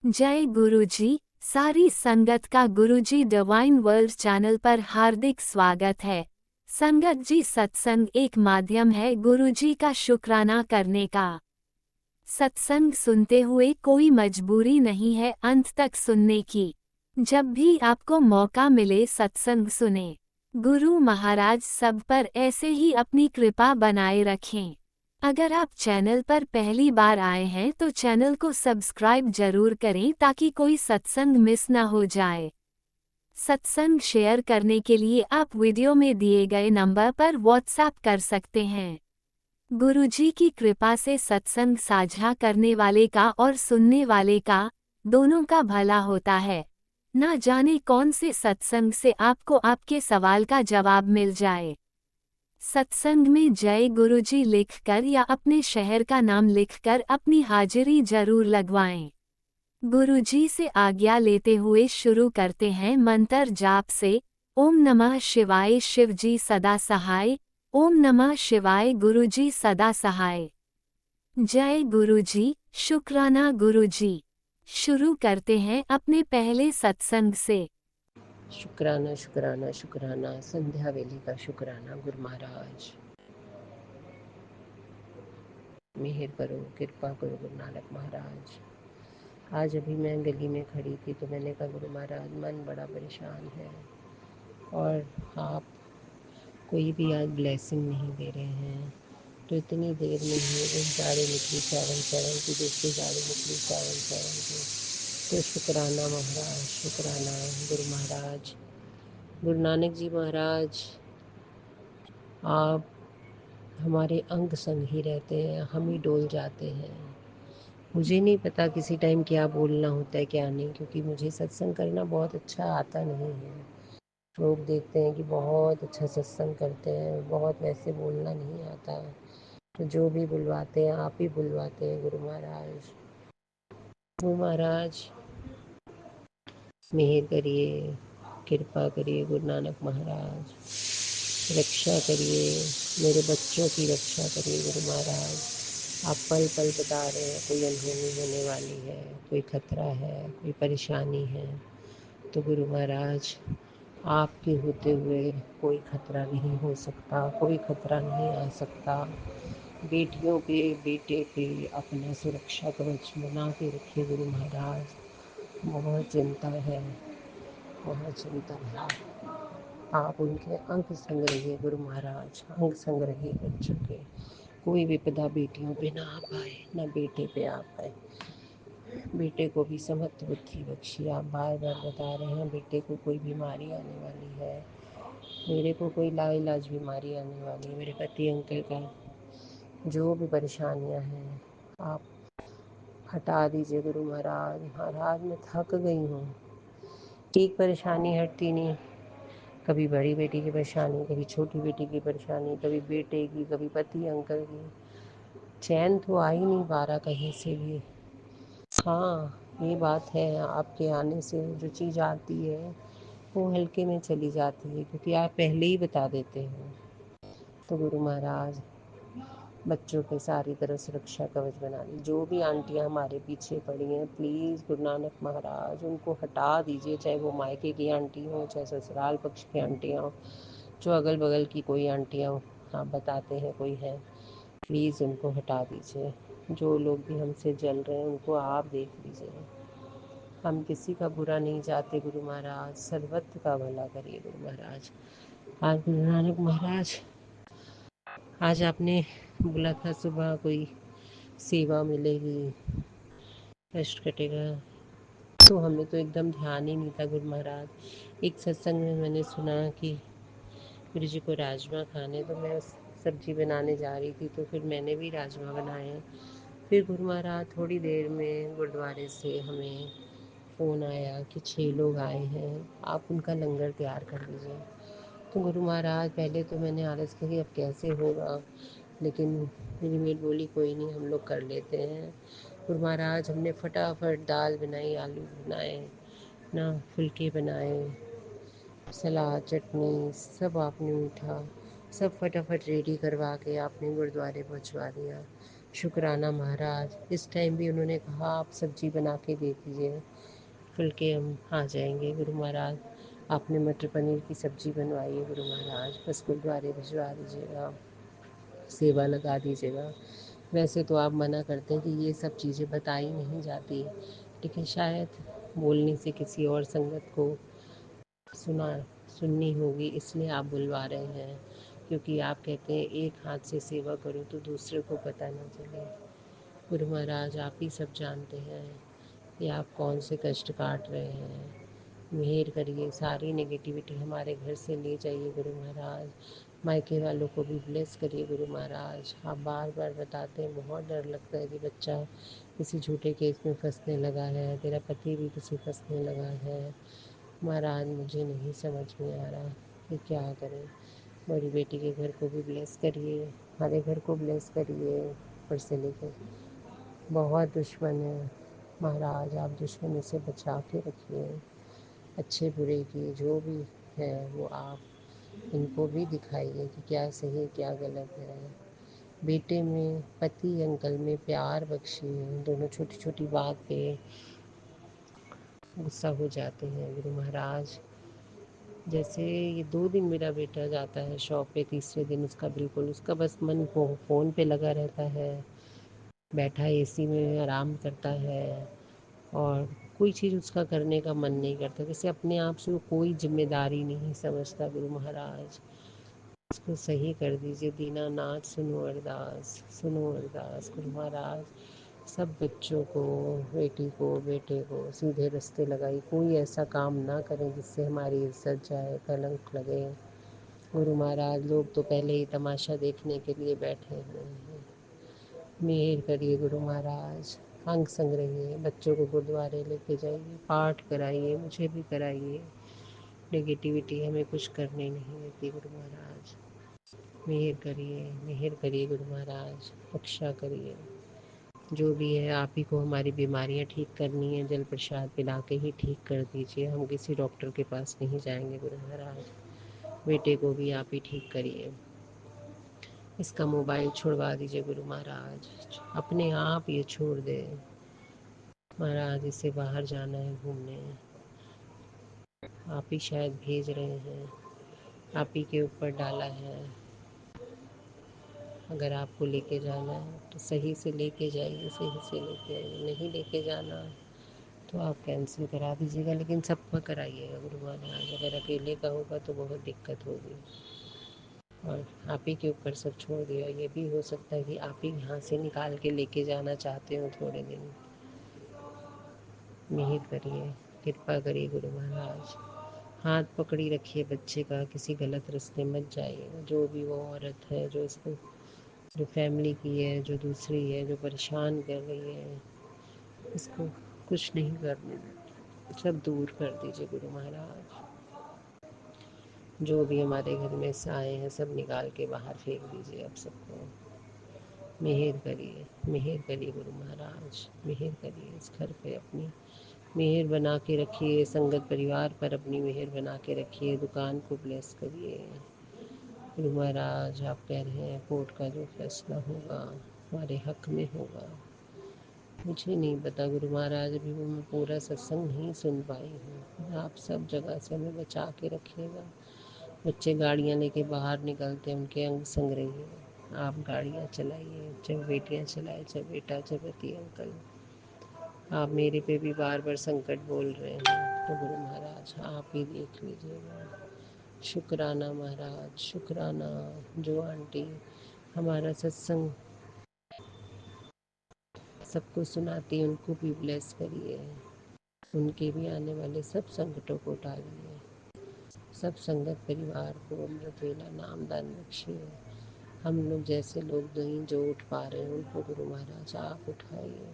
जय गुरुजी। सारी संगत का गुरुजी डिवाइन वर्ल्ड चैनल पर हार्दिक स्वागत है। संगत जी, सत्संग एक माध्यम है गुरुजी का शुक्राना करने का। सत्संग सुनते हुए कोई मजबूरी नहीं है अंत तक सुनने की। जब भी आपको मौका मिले सत्संग सुने। गुरु महाराज सब पर ऐसे ही अपनी कृपा बनाए रखें। अगर आप चैनल पर पहली बार आए हैं तो चैनल को सब्सक्राइब जरूर करें ताकि कोई सत्संग मिस न हो जाए। सत्संग शेयर करने के लिए आप वीडियो में दिए गए नंबर पर व्हाट्सएप कर सकते हैं। गुरुजी की कृपा से सत्संग साझा करने वाले का और सुनने वाले का, दोनों का भला होता है। ना जाने कौन से सत्संग से आपको आपके सवाल का जवाब मिल जाए। सत्संग में जय गुरुजी लिखकर या अपने शहर का नाम लिखकर अपनी हाजिरी जरूर लगवाएं। गुरुजी से आज्ञा लेते हुए शुरू करते हैं मंत्र जाप से। ओम नमः शिवाय शिवजी सदा सहाय। ओम नमः शिवाय गुरुजी सदा सहाय। जय गुरुजी, शुक्राना गुरुजी। शुरू करते हैं अपने पहले सत्संग से। शुक्राना शुक्राना शुक्राना संध्या वेले का शुक्राना। गुरु महाराज मेहर करो, कृपा करो गुरु नानक महाराज। आज अभी मैं गली में खड़ी थी तो मैंने कहा गुरु महाराज मन बड़ा परेशान है और आप कोई भी आज ब्लेसिंग नहीं दे रहे हैं। तो इतनी देर में ही एक गाड़ी निकली चावल चढ़न की, दूसरी गाड़ी निकली चावल चढ़न की। तो शुक्राना महाराज, शुक्राना गुरु महाराज। गुरु नानक जी महाराज, आप हमारे अंग संग ही रहते हैं, हम ही डोल जाते हैं। मुझे नहीं पता किसी टाइम क्या बोलना होता है क्या नहीं, क्योंकि मुझे सत्संग करना बहुत अच्छा आता नहीं है। लोग देखते हैं कि बहुत अच्छा सत्संग करते हैं, बहुत वैसे बोलना नहीं आता। तो जो भी बुलवाते हैं आप ही बुलवाते हैं गुरु महाराज। गुरु महाराज मेहर करिए, कृपा करिए गुरु नानक महाराज। रक्षा करिए, मेरे बच्चों की रक्षा करिए गुरु महाराज। आप पल पल बता रहे हैं कोई अनहोनी होने वाली है, कोई खतरा है, कोई परेशानी है। तो गुरु महाराज आपके होते हुए कोई खतरा नहीं हो सकता, कोई खतरा नहीं आ सकता। बेटियों पे, बेटे पे अपना सुरक्षा कवच बना के रखिए गुरु महाराज। बहुत चिंता है, बहुत चिंता है। आप उनके अंग संग रहिए गुरु महाराज, अंग संग रहिए बच्चों के। कोई विपदा बेटियों पे ना आ पाए, ना बेटे पे आ पाए। बेटे को भी समर्थ बुद्धि बख्शिए। आप बार बार बता रहे हैं बेटे को कोई बीमारी आने वाली है, मेरे को कोई लाइलाज बीमारी आने वाली है, मेरे पति अंकल का जो भी परेशानियां हैं आप हटा दीजिए गुरु महाराज। महाराज मैं थक गई हूँ, एक परेशानी हटती नहीं। कभी बड़ी बेटी की परेशानी, कभी छोटी बेटी की परेशानी, कभी बेटे की, कभी पति अंकल की। चैन तो आ ही नहीं पा रहा कहीं से भी। हाँ ये बात है, आपके आने से जो चीज़ आती है वो हल्के में चली जाती है, क्योंकि आप पहले ही बता देते हैं। तो गुरु महाराज बच्चों पे सारी तरह सुरक्षा कवच बना दी। जो भी आंटियां हमारे पीछे पड़ी हैं प्लीज़ गुरु नानक महाराज उनको हटा दीजिए, चाहे वो मायके की आंटी हो, चाहे ससुराल पक्ष की आंटियां हो, जो अगल बगल की कोई आंटियां हो, आप बताते हैं कोई है, प्लीज़ उनको हटा दीजिए। जो लोग भी हमसे जल रहे हैं उनको आप देख लीजिए। हम किसी का बुरा नहीं चाहते गुरु महाराज, सर्वत्र का भला करिए गुरु महाराज। आज गुरु नानक महाराज, आज आपने बोला था सुबह कोई सेवा मिलेगी, कष्ट कटेगा, तो हमें तो एकदम ध्यान ही नहीं था गुरु महाराज। एक सत्संग में मैंने सुना कि गुरु जी को राजमा खाने, तो मैं सब्जी बनाने जा रही थी, तो फिर मैंने भी राजमा बनाए। फिर गुरु महाराज थोड़ी देर में गुरुद्वारे से हमें फ़ोन आया कि 6 लोग आए हैं, आप उनका लंगर तैयार कर लीजिए। तो गुरु महाराज पहले तो मैंने आलस किया कि अब कैसे होगा, लेकिन मेरी मेट बोली कोई नहीं हम लोग कर लेते हैं। गुरु महाराज हमने फटाफट दाल बनाई, आलू बनाए ना, फुलके बनाए, सलाद चटनी सब आपने मीठा सब फटाफट रेडी करवा के आपने गुरुद्वारे पहुंचवा दिया। शुक्राना महाराज। इस टाइम भी उन्होंने कहा आप सब्जी बना के दे दीजिए, खुल के हम आ जाएंगे गुरु महाराज। आपने मटर पनीर की सब्जी बनवाई है गुरु महाराज, बस गुरुद्वारे भिजवा दीजिएगा, सेवा लगा दीजिएगा। वैसे तो आप मना करते हैं कि ये सब चीज़ें बताई नहीं जाती, लेकिन शायद बोलने से किसी और संगत को सुना सुननी होगी, इसलिए आप बुलवा रहे हैं। क्योंकि आप कहते हैं एक हाथ से सेवा करो तो दूसरे को पता ना चले। गुरु महाराज आप ही सब जानते हैं कि आप कौन से कष्ट काट रहे हैं। मेहर करिए, सारी नेगेटिविटी हमारे घर से ले जाइए गुरु महाराज। मायके वालों को भी ब्लेस करिए गुरु महाराज। आप बार बार बताते हैं, बहुत डर लगता है कि बच्चा किसी झूठे केस में फंसने लगा है, तेरा पति भी किसी फंसने लगा है। महाराज मुझे नहीं समझ में आ रहा कि क्या करें। बड़ी बेटी के घर को भी ब्लेस करिए, हमारे घर को ब्लेस करिए। ऊपर से लेकर बहुत दुश्मन है महाराज, आप दुश्मनी से बचा के रखिए। अच्छे बुरे की जो भी है वो आप इनको भी दिखाइए कि क्या सही क्या गलत है। बेटे में, पति अंकल में प्यार बख्शिए। दोनों छोटी छोटी बात पे गुस्सा हो जाते हैं गुरु महाराज। जैसे ये 2 दिन मेरा बेटा जाता है शॉप पे, तीसरे दिन उसका बिल्कुल, उसका बस मन फ़ोन पे लगा रहता है, बैठा एसी में आराम करता है, और कोई चीज़ उसका करने का मन नहीं करता। जैसे अपने आप से वो कोई जिम्मेदारी नहीं समझता गुरु महाराज। इसको सही कर दीजिए। दीनानाथ सुनो अरदास, सुनो अरदास गुरु महाराज। सब बच्चों को, बेटी को, बेटे को सीधे रास्ते लगाई। कोई ऐसा काम ना करें जिससे हमारी इज्जत जाए, कलंक लगे गुरु महाराज। लोग तो पहले ही तमाशा देखने के लिए बैठे हुए हैं। मेहर करिए गुरु महाराज। अंग संग रहिए, बच्चों को गुरुद्वारे लेके जाइए, पाठ कराइए, मुझे भी कराइए। नेगेटिविटी हमें कुछ करने नहीं देती गुरु महाराज। मेहर करिए गुरु महाराज, रक्षा करिए। जो भी है आप ही को हमारी बीमारियां ठीक करनी है, जल प्रसाद पिला के ही ठीक कर दीजिए। हम किसी डॉक्टर के पास नहीं जाएंगे गुरु महाराज। बेटे को भी आप ही ठीक करिए। इसका मोबाइल छुड़वा दीजिए गुरु महाराज, अपने आप ये छोड़ दे महाराज। इसे बाहर जाना है घूमने, आप ही शायद भेज रहे हैं, आप ही के ऊपर डाला है। अगर आपको लेके जाना है तो सही से लेके जाइए, सही से लेके आइए। नहीं लेके जाना तो आप कैंसिल करा दीजिएगा, लेकिन सबका कराइएगा गुरु महाराज। अगर अकेले का होगा तो बहुत दिक्कत होगी, और आप ही के ऊपर सब छोड़ दिया। ये भी हो सकता है कि आप ही यहाँ से निकाल के लेके जाना चाहते हो थोड़े दिन। मेहर करिए, कृपा करिए गुरु महाराज। हाथ पकड़ी रखिए बच्चे का, किसी गलत रास्ते मत जाइए। जो भी वो औरत है जो इसको, जो फैमिली की है, जो दूसरी है, जो परेशान कर रही है, इसको कुछ नहीं करने देते, सब दूर कर दीजिए गुरु महाराज। जो भी हमारे घर में से आए हैं सब निकाल के बाहर फेंक दीजिए अब सबको। मेहर करिए गुरु महाराज, मेहर करिए। इस घर पे अपनी मेहर बना के रखिए, संगत परिवार पर अपनी मेहर बना के रखिए। दुकान को ब्लेस करिए गुरु महाराज। आप कह रहे हैं कोर्ट का जो फैसला होगा हमारे हक में होगा। मुझे नहीं पता गुरु महाराज, अभी वो मैं पूरा सत्संग नहीं सुन पाई हूँ। आप सब जगह से हमें बचा के रखिएगा। बच्चे गाड़ियाँ लेके बाहर निकलते हैं, उनके अंग संग रहिए। आप गाड़ियाँ चलाइए, चाहे बेटियाँ चलाए, चाहे बेटा, चाहे पति अंकल। आप मेरे पे भी बार बार संकट बोल रहे हैं, तो गुरु महाराज आप ही देख लीजिएगा। शुक्राना महाराज, शुक्राना। जो आंटी हमारा सत्संग सबको सुनाती हैं उनको भी ब्लेस करिए। उनके भी आने वाले सब संकटों को टालिए। सब संगत परिवार को अमृत वेला नाम दान बख्शिए। हम लोग जैसे लोग नहीं जो उठ पा रहे हैं उनको गुरु महाराज आप उठाइए।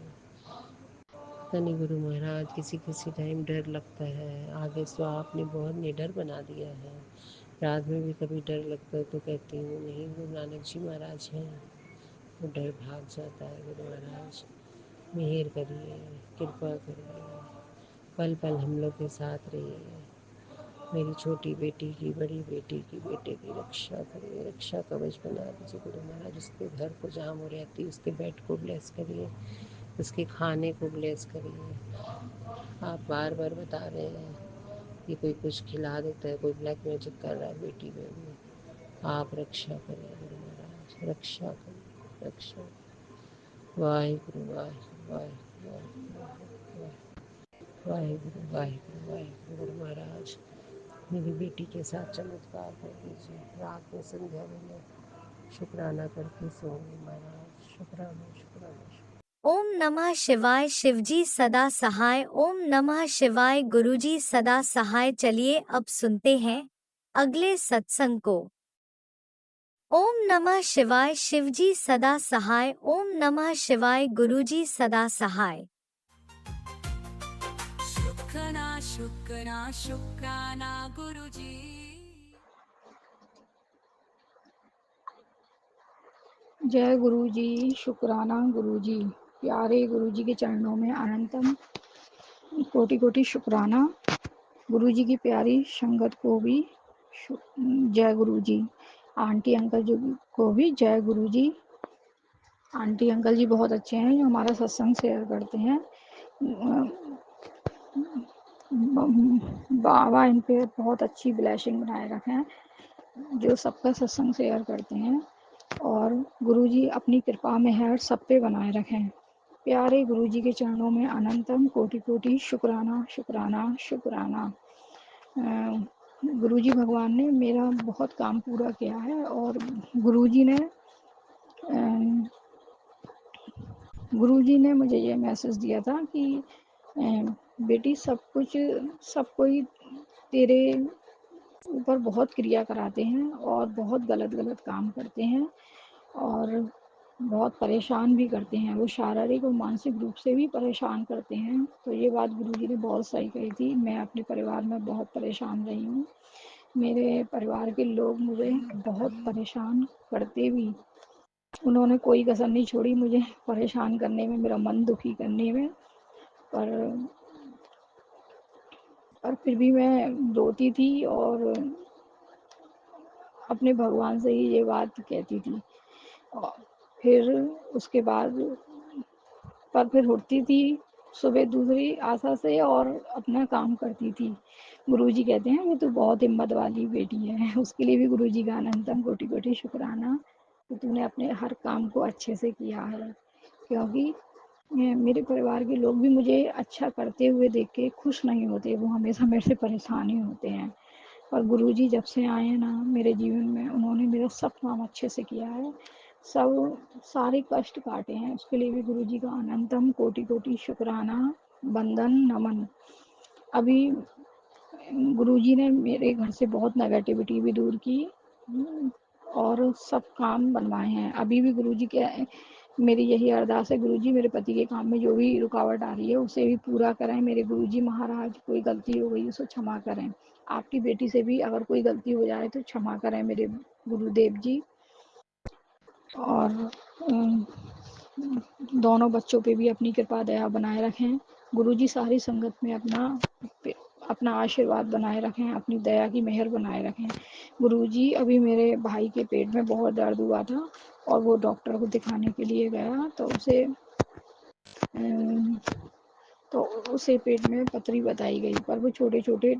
पता नहीं गुरु महाराज, किसी किसी टाइम डर लगता है। आगे से आपने बहुत निडर बना दिया है। रात में भी कभी डर लगता है तो कहती हूँ नहीं गुरु नानक जी महाराज हैं, वो डर भाग जाता है गुरु महाराज। मेहर करिए, कृपा करिए, पल पल हम लोग के साथ रहिए। मेरी छोटी बेटी की, बड़ी बेटी की, बेटे की रक्षा करिए, रक्षा कवच बना दीजिए गुरु महाराज। उसके घर को जहाँ वो रहती है उसके बेड को ब्लेस करिए, उसके खाने को ब्लेस करिए। आप बार बार बता रहे हैं कि कोई कुछ खिला देता है, कोई ब्लैक मैजिक कर रहा है बेटी में भी। आप रक्षा करिए गुरु महाराज, रक्षा करिए, रक्षा। वाहिगुरु वाहिगुरु वाहिगुरु वाहिगुरु वाहिगुरु वाहिगुरु वाहिगुरु। गुरु महाराज मेरी बेटी के साथ चमत्कार कर दीजिए। रात में संध्या में शुक्राना करके सोऊंगी महाराज। शुक्राना शुक्राना शुक्राना। ओम नमः शिवाय। शिवजी सदा सहाय। ओम नमः शिवाय। गुरुजी सदा सहाय। चलिए अब सुनते हैं अगले सत्संग को। ओम नमः शिवाय। शिवजी सदा सहाय। ओम नमः शिवाय। गुरुजी सदा सहाय। शुक्राना शुक्राना शुक्राना गुरुजी। जय गुरु जी। शुक्राना गुरु जी। प्यारे गुरु जी के चरणों में अनंतम कोटि कोटि शुक्राना। गुरु जी की प्यारी संगत को भी जय गुरु जी। आंटी अंकल जी को भी जय गुरु जी। आंटी अंकल जी बहुत अच्छे हैं जो हमारा सत्संग शेयर करते हैं। बाबा इन पे बहुत अच्छी ब्लेसिंग बनाए रखें जो सबका सत्संग शेयर करते हैं, और गुरुजी अपनी कृपा मेहर सब पे बनाए रखें। प्यारे गुरुजी के चरणों में अनंतम कोटि कोटि शुक्राना शुक्राना शुक्राना। गुरुजी भगवान ने मेरा बहुत काम पूरा किया है, और गुरुजी ने गुरुजी ने मुझे ये मैसेज दिया था कि बेटी सब कोई तेरे ऊपर बहुत क्रिया कराते हैं और बहुत गलत गलत काम करते हैं और बहुत परेशान भी करते हैं। वो शारीरिक और मानसिक रूप से भी परेशान करते हैं। तो ये बात गुरुजी ने बहुत सही कही थी। मैं अपने परिवार में बहुत परेशान रही हूँ। मेरे परिवार के लोग मुझे बहुत परेशान करते भी, उन्होंने कोई कसर नहीं छोड़ी मुझे परेशान करने में, मेरा मन दुखी करने में। पर फिर भी मैं रोती थी और अपने भगवान से ही ये बात कहती थी। और फिर उसके बाद फिर उठती थी सुबह दूसरी आशा से और अपना काम करती थी। गुरुजी कहते हैं वो तो बहुत हिम्मत वाली बेटी है। उसके लिए भी गुरुजी का अनंतम कोटि कोटि शुक्राना कि तूने अपने हर काम को अच्छे से किया है। क्योंकि मेरे परिवार के लोग भी मुझे अच्छा करते हुए देख के खुश नहीं होते, वो हमेशा मेरे से परेशान ही होते हैं। और गुरुजी जब से आए हैं ना मेरे जीवन में, उन्होंने मेरा सब काम अच्छे से किया है, सब सारे कष्ट काटे हैं। उसके लिए भी गुरुजी का अनंतम कोटि कोटि शुक्राना, वंदन, नमन। अभी गुरुजी ने मेरे घर से बहुत नेगेटिविटी भी दूर की और सब काम बनवाए हैं। अभी भी गुरुजी के मेरी यही अरदास है, गुरुजी मेरे पति के काम में जो भी रुकावट आ रही है उसे भी पूरा करें। मेरे गुरुजी महाराज कोई गलती हो गई उसे क्षमा करें। आपकी बेटी से भी अगर कोई गलती हो जाए तो क्षमा करें मेरे गुरुदेव जी। और दोनों बच्चों पे भी अपनी कृपा दया बनाए रखें। गुरुजी सारी संगत में अपना आशीर्वाद बनाए रखें, अपनी दया की मेहर बनाए रखें। गुरुजी अभी मेरे भाई के पेट में बहुत दर्द हुआ था और वो डॉक्टर को दिखाने के लिए गया तो उसे पेट में पथरी बताई गई, पर वो छोटे छोटे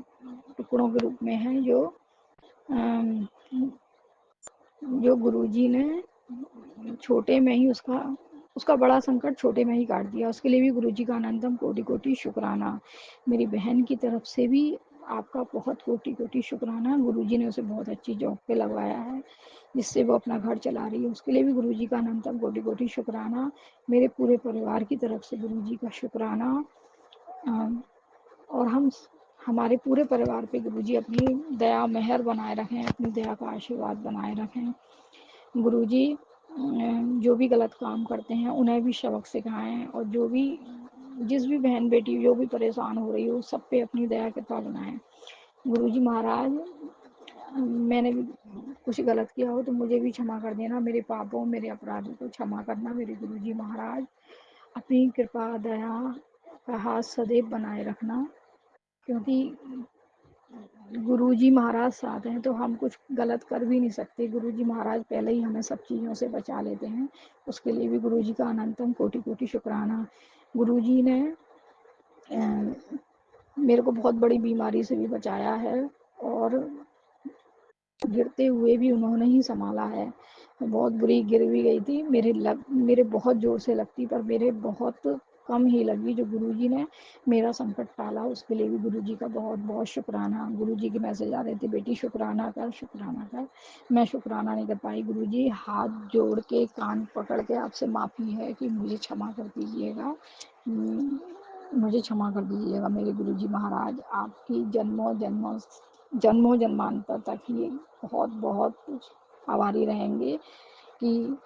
टुकड़ों के रूप में है जो गुरुजी ने छोटे में ही उसका बड़ा संकट छोटे में ही काट दिया। उसके लिए भी गुरुजी का अनंतम कोटि कोटि शुक्राना। मेरी बहन की तरफ से भी आपका बहुत कोटि कोटि शुक्राना। गुरुजी ने उसे बहुत अच्छी जॉब पे लगवाया है जिससे वो अपना घर चला रही है। उसके लिए भी गुरुजी का अनंतम कोटि कोटि शुक्राना। मेरे पूरे परिवार की तरफ से गुरुजी का शुक्राना। और हमारे पूरे परिवार पे गुरुजी अपनी दया मेहर बनाए रखें, अपनी दया का आशीर्वाद बनाए रखें। गुरुजी जो भी गलत काम करते हैं उन्हें भी सबक सिखाएं, और जिस भी बहन बेटी जो भी परेशान हो रही हो सब पे अपनी दया कृपा बनाएं। गुरुजी महाराज मैंने भी कुछ गलत किया हो तो मुझे भी क्षमा कर देना, मेरे पापों मेरे अपराधों को क्षमा करना। मेरे गुरुजी महाराज अपनी कृपा दया का हाथ सदैव बनाए रखना, क्योंकि गुरुजी महाराज साथ हैं तो हम कुछ गलत कर भी नहीं सकते। गुरुजी महाराज पहले ही हमें सब चीज़ों से बचा लेते हैं। उसके लिए भी गुरुजी का अनंतम कोटि कोटि शुक्राना। गुरुजी ने मेरे को बहुत बड़ी बीमारी से भी बचाया है और गिरते हुए भी उन्होंने ही संभाला है। मैं बहुत बुरी गिर भी गई थी, मेरे बहुत ज़ोर से लगती, पर मेरे बहुत कम ही लगी। जो गुरुजी ने मेरा संकट टाला, उसके लिए भी गुरुजी का बहुत बहुत शुक्राना। गुरुजी के मैसेज आ रहे थे, बेटी शुक्राना कर, शुक्राना कर। मैं शुक्राना नहीं कर पाई। गुरुजी हाथ जोड़ के, कान पकड़ के आपसे माफ़ी है कि मुझे क्षमा कर दीजिएगा, मुझे क्षमा कर दीजिएगा मेरे गुरुजी महाराज। आपकी जन्मों जन्मांतर तक ये बहुत बहुत आभारी रहेंगे कि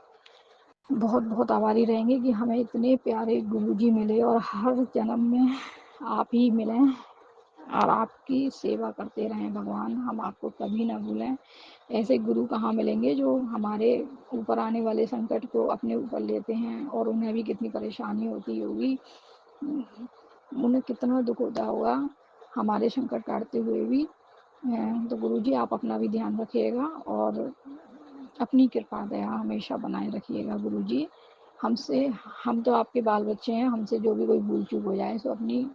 बहुत बहुत आभारी रहेंगे कि हमें इतने प्यारे गुरुजी मिले और हर जन्म में आप ही मिलें और आपकी सेवा करते रहें भगवान। हम आपको कभी ना भूलें। ऐसे गुरु कहाँ मिलेंगे जो हमारे ऊपर आने वाले संकट को अपने ऊपर लेते हैं, और उन्हें भी कितनी परेशानी होती होगी, उन्हें कितना दुख होता होगा हमारे संकट काटते हुए भी। तो गुरुजी आप अपना भी ध्यान रखिएगा और अपनी कृपा दया हमेशा बनाए रखिएगा गुरुजी। हमसे, हम तो आपके बाल बच्चे हैं, हमसे जो भी कोई भूल चूक हो जाए सो अपनी